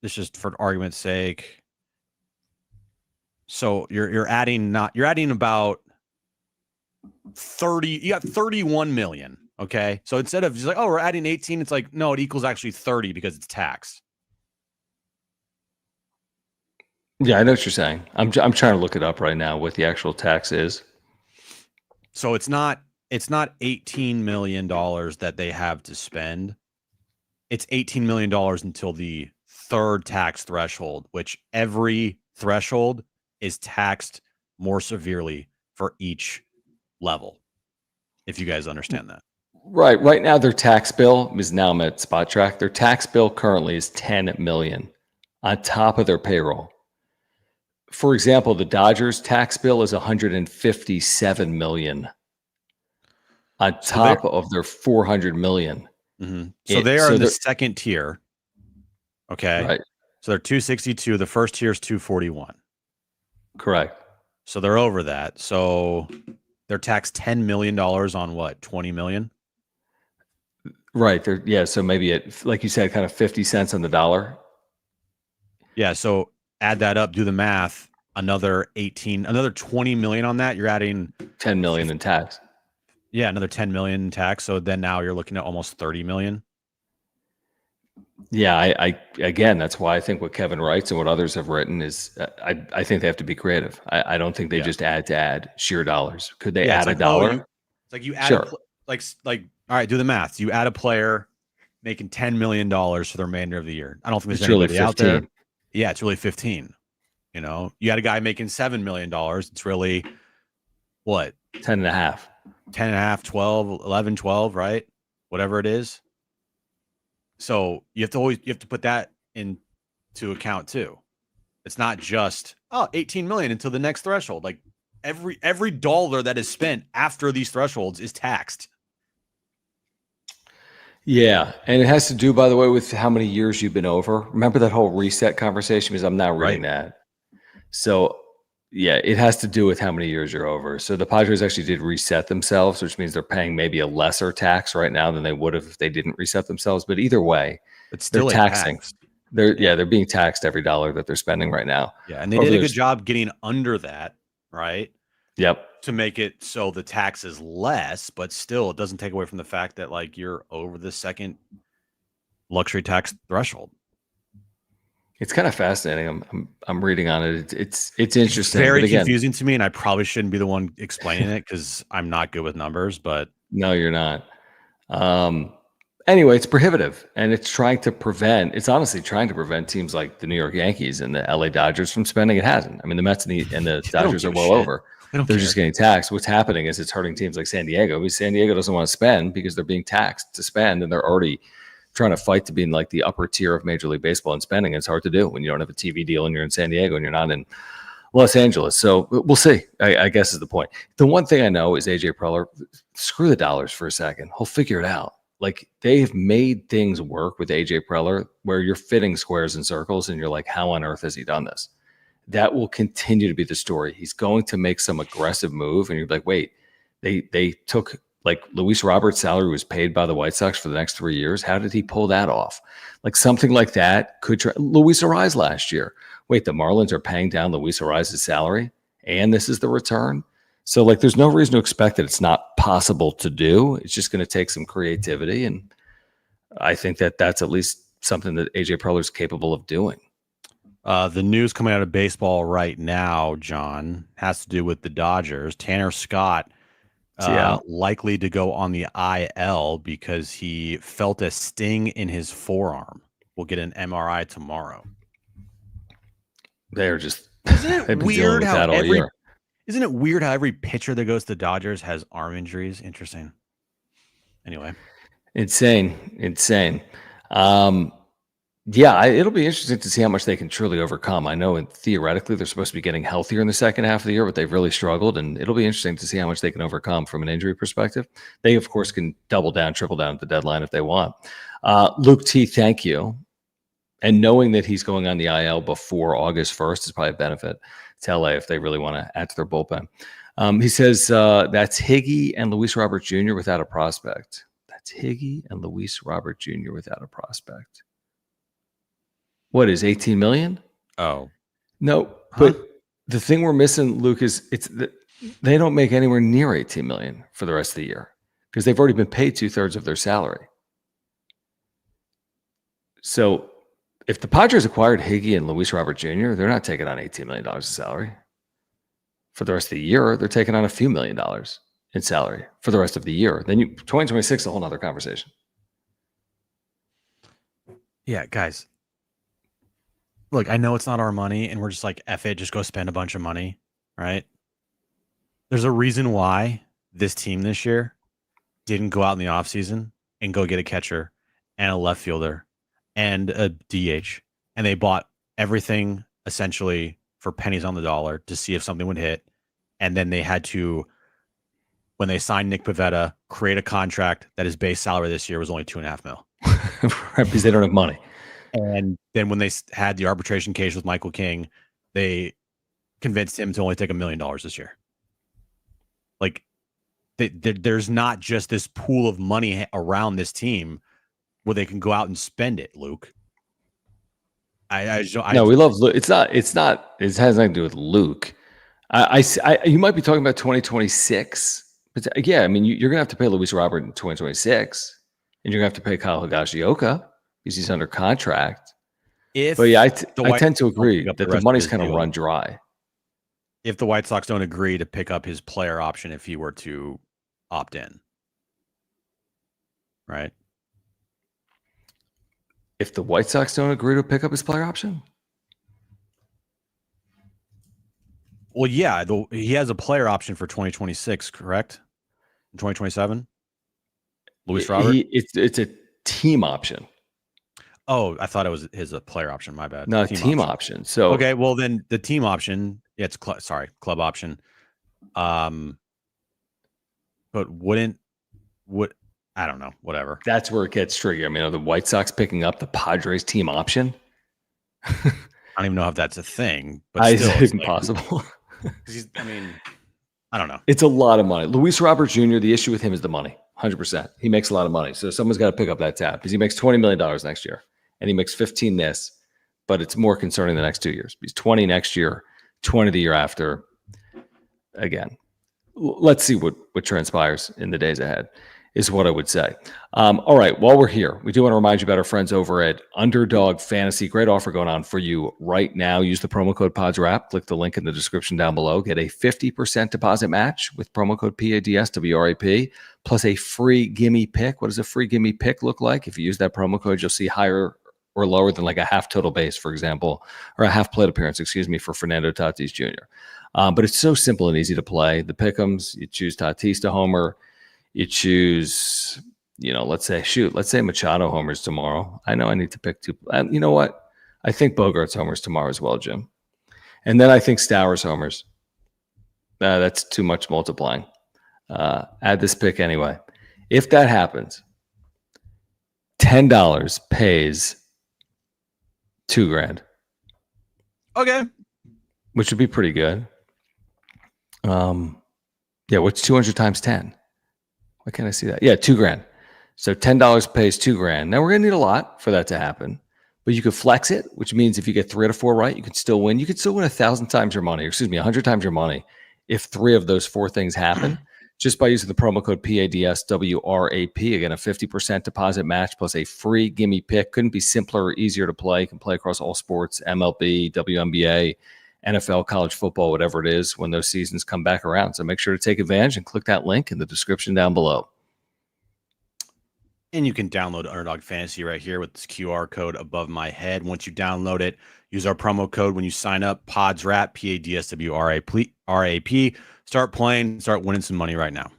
this just for argument's sake. So you're adding about 30, you got 31 million. Okay. So instead of just like, oh, we're adding 18, it's like, no, it equals actually 30 because it's taxed. Yeah, I know what you're saying. I'm trying to look it up right now what the actual tax is. So it's not $18 million that they have to spend. It's $18 million until the third tax threshold, which every threshold is taxed more severely for each level. If you guys understand that. Right. Right now, their tax bill is now I'm at Spot Track. Their tax bill currently is 10 million on top of their payroll. For example, the Dodgers tax bill is 157 million on top of their 400 million. Mm-hmm. So they are in the second tier. Okay. Right. So they're 262. The first tier is 241. Correct. So they're over that. So they're taxed $10 million on what? 20 million? Right. So maybe at, like you said, kind of 50 cents on the dollar. Yeah. So add that up, do the math, another 20 million on that. You're adding 10 million in tax. Yeah. Another 10 million in tax. So then now you're looking at almost 30 million. Yeah. I again, that's why I think what Kevin writes and what others have written is I think they have to be creative. I don't think they just add sheer dollars. Could they add a dollar? It's like you add like, all right, do the math. You add a player making $10 million for the remainder of the year. I don't think there's anybody out there. Yeah, it's really 15. You had a guy making $7 million. It's really what? 10 and a half, 12, 11, 12, right? Whatever it is. So you have to put that into account too. It's not just 18 million until the next threshold. Like every dollar that is spent after these thresholds is taxed. Yeah, and it has to do, by the way, with how many years you've been over. Remember that whole reset conversation? Because I'm not reading that. So, yeah, it has to do with how many years you're over. So the Padres actually did reset themselves, which means they're paying maybe a lesser tax right now than they would have if they didn't reset themselves. But either way, it's still they're taxing. They're being taxed every dollar that they're spending right now. Yeah, and they did a good job getting under that, right? Yep. To make it so the tax is less, but still it doesn't take away from the fact that like you're over the second luxury tax threshold. It's kind of fascinating. I'm reading on it. It's interesting. It's very confusing to me, and I probably shouldn't be the one explaining it because I'm not good with numbers. But No, you're not. Anyway, it's prohibitive, and it's honestly trying to prevent teams like the New York Yankees and the LA Dodgers from spending. It hasn't. I mean, the Mets and the Dodgers are well over. They're just getting taxed. What's happening is it's hurting teams like San Diego, because San Diego doesn't want to spend because they're being taxed to spend, and they're already trying to fight to be in like the upper tier of Major League Baseball and spending. It's hard to do when you don't have a TV deal and you're in San Diego and you're not in Los Angeles. So we'll see, I guess is the point. The one thing I know is AJ Preller, screw the dollars for a second. He'll figure it out. Like, they've made things work with AJ Preller where you're fitting squares and circles and you're like, how on earth has he done this? That will continue to be the story. He's going to make some aggressive move and you're like, wait, they took like Luis Roberts' salary was paid by the White Sox for the next 3 years. How did he pull that off? Like, something like that could try. Luis Ariz last year. Wait, the Marlins are paying down Luis Ariz's salary and this is the return? So, like, there's no reason to expect that it's not possible to do. It's just going to take some creativity. And I think that that's at least something that AJ Preller is capable of doing. The news coming out of baseball right now, John, has to do with the Dodgers. Tanner Scott likely to go on the IL because he felt a sting in his forearm. We'll get an MRI tomorrow. They're just Isn't it weird how Isn't it weird how every pitcher that goes to the Dodgers has arm injuries? Interesting. Anyway. Insane. It'll be interesting to see how much they can truly overcome. I know theoretically they're supposed to be getting healthier in the second half of the year, but they've really struggled, and it'll be interesting to see how much they can overcome from an injury perspective. They, of course, can double down, triple down at the deadline if they want. Luke T, thank you. And knowing that he's going on the IL before August 1st is probably a benefit to LA if they really want to add to their bullpen. He says that's Higgy and Luis Robert Jr. without a prospect. That's Higgy and Luis Robert Jr. without a prospect. What is 18 million? Oh, no. But the thing we're missing, Luke, is they don't make anywhere near 18 million for the rest of the year because they've already been paid 2/3 of their salary. So if the Padres acquired Higgy and Luis Robert Jr., they're not taking on $18 million of salary. For the rest of the year, they're taking on a few $1 million in salary for the rest of the year. Then 2026 is a whole nother conversation. Yeah, guys. Look, I know it's not our money, and we're just like, F it, just go spend a bunch of money, right? There's a reason why this team this year didn't go out in the offseason and go get a catcher and a left fielder and a DH, and they bought everything essentially for pennies on the dollar to see if something would hit, and then they had to, when they signed Nick Pivetta, create a contract that his base salary this year was only $2.5 million. Right, because they don't have money. And then when they had the arbitration case with Michael King, they convinced him to only take $1 million this year. Like, there's not just this pool of money around this team where they can go out and spend it, Luke. We love Luke. It has nothing to do with Luke. You might be talking about 2026. But yeah, I mean, you're going to have to pay Luis Robert in 2026, and you're going to have to pay Kyle Higashioka because he's under contract. But yeah, I tend to agree that the money's kind of run dry. If the White Sox don't agree to pick up his player option if he were to opt in, right? If the White Sox don't agree to pick up his player option? Well, yeah, he has a player option for 2026, correct? 2027? Luis Robert? It's a team option. Oh, I thought it was his player option. My bad. No, team option. So okay, well then the team option, it's club option. But I don't know, whatever. That's where it gets tricky. I mean, are the White Sox picking up the Padres team option? I don't even know if that's a thing, but still, it's impossible. I don't know. It's a lot of money. Luis Robert Jr., the issue with him is the money. 100%. He makes a lot of money. So someone's got to pick up that tab because he makes $20 million next year and he makes 15 this, but it's more concerning the next 2 years. He's 20 next year, 20 the year after. Again, let's see what transpires in the days ahead. is what I would say. All right, while we're here, we do want to remind you about our friends over at Underdog Fantasy. Great offer going on for you right now. Use the promo code PODSWRAP. Click the link in the description down below. Get a 50% deposit match with promo code PADSWRAP, plus a free gimme pick. What does a free gimme pick look like? If you use that promo code, you'll see higher or lower than like a half total base, for example, or a half plate appearance, for Fernando Tatis Jr. But it's so simple and easy to play. The pick'ems, you choose Tatis to homer. You choose, let's say Machado homers tomorrow. I know I need to pick two. You know what? I think Bogarts homers tomorrow as well, Jim. And then I think Stowers homers. That's too much multiplying. Add this pick anyway. If that happens, $10 pays $2,000. Okay. Which would be pretty good. What's 200 times 10? Why can't I see that? Yeah, $2,000. So $10 pays $2,000. Now we're gonna need a lot for that to happen, but you could flex it, which means if you get 3 out of 4 right, you could still win. You could still win 1,000 times your money, 100 times your money, if 3 of those 4 things happen, just by using the promo code PADSWRAP. Again, a 50% deposit match plus a free gimme pick. Couldn't be simpler or easier to play. You can play across all sports, MLB, WNBA, NFL, college football, whatever it is, when those seasons come back around. So make sure to take advantage and click that link in the description down below. And you can download Underdog Fantasy right here with this QR code above my head. Once you download it, use our promo code when you sign up, PODSWRAP, PADSWRAP. Start playing, start winning some money right now.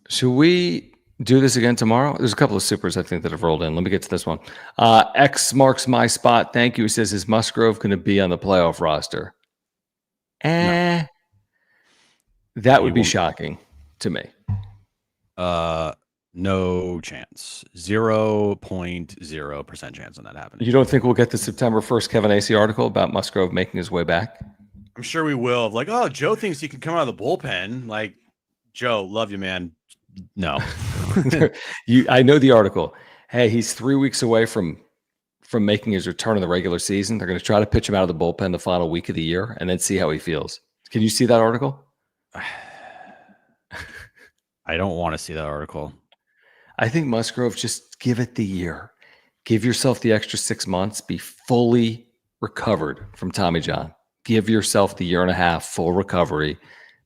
Should we do this again tomorrow? There's a couple of supers I think that have rolled in. Let me get to this one. X marks my spot. Thank you. He says, is Musgrove going to be on the playoff roster? No. That would be shocking to me. No chance. 0.0% chance on that happening. You don't think we'll get the September 1st Kevin Acee article about Musgrove making his way back? I'm sure we will. Like, oh, Joe thinks he can come out of the bullpen. Like, Joe, love you, man. No. I know the article. Hey, he's 3 weeks away from making his return in the regular season. They're going to try to pitch him out of the bullpen the final week of the year and then see how he feels. Can you see that article? I don't want to see that article. I think Musgrove, just give it the year. Give yourself the extra 6 months. Be fully recovered from Tommy John. Give yourself the 1.5 years full recovery.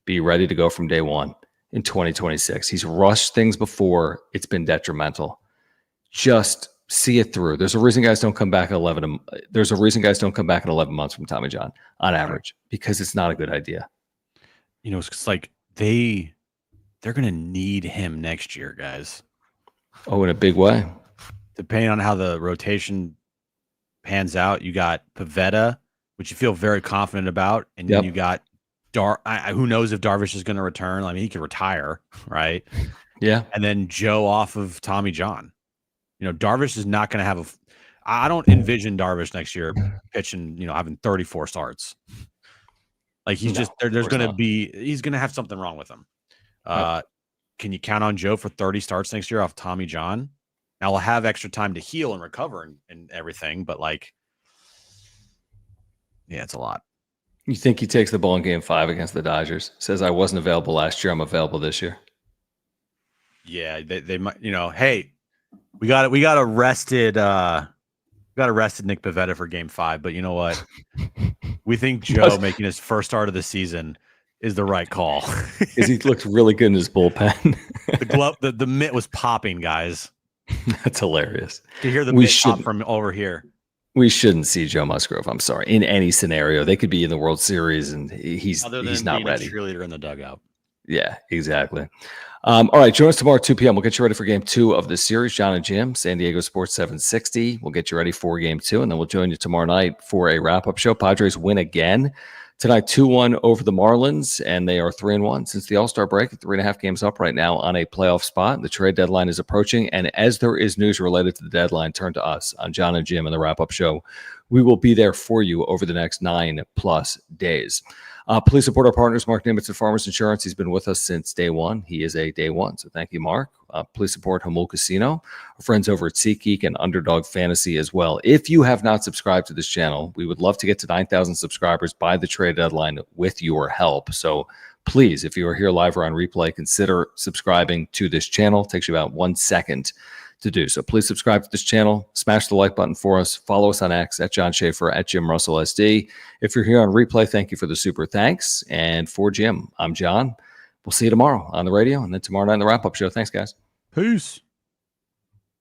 Be ready to go from day one in 2026. He's rushed things before. It's been detrimental. Just see it through. There's a reason guys don't come back in 11. There's a reason guys don't come back in 11 months from Tommy John on average, because it's not a good idea. It's like they're going to need him next year, guys. Oh, in a big way. Depending on how the rotation pans out, you got Pivetta, which you feel very confident about, and then you got who knows if Darvish is going to return. I mean, he could retire, right? Yeah. And then Joe off of Tommy John. Darvish is not going to have I don't envision Darvish next year pitching, having 34 starts. Like he's there's going to he's going to have something wrong with him. Can you count on Joe for 30 starts next year off Tommy John? Now we'll have extra time to heal and recover and everything, but it's a lot. You think he takes the ball in Game 5 against the Dodgers? Says, I wasn't available last year. I'm available this year. Yeah, they might. Hey, we got arrested. Got arrested Nick Pivetta for Game 5, but you know what? We think Joe making his first start of the season is the right call. He looked really good in his bullpen. The glove, the mitt was popping, guys. That's hilarious. To hear the mitt pop from over here. We shouldn't see Joe Musgrove. I'm sorry. In any scenario, they could be in the World Series and he's not ready. A cheerleader in the dugout. Yeah, exactly. All right, join us tomorrow at 2 p.m. We'll get you ready for Game 2 of the series. John and Jim, San Diego Sports 760. We'll get you ready for Game 2, and then we'll join you tomorrow night for a wrap-up show. Padres win again tonight, 2-1 over the Marlins, and they are 3-1 since the All-Star break. 3.5 games up right now on a playoff spot. The trade deadline is approaching, and as there is news related to the deadline, turn to us on John and Jim and the wrap-up show. We will be there for you over the next 9+ days. Please support our partners, Mark Nimitz at Farmers Insurance. He's been with us since day one. He is a day one, so thank you, Mark. Please support Hamul Casino, our friends over at SeatGeek and Underdog Fantasy as well. If you have not subscribed to this channel, we would love to get to 9,000 subscribers by the trade deadline with your help. So Please, if you are here live or on replay, consider subscribing to this channel. It takes you about 1 second to do so. Please subscribe to this channel. Smash the like button for us. Follow us on X at John Schaefer, at Jim Russell SD. If you're here on replay, thank you for the super thanks. And for Jim, I'm John. We'll see you tomorrow on the radio and then tomorrow night in the wrap-up show. Thanks, guys. Peace.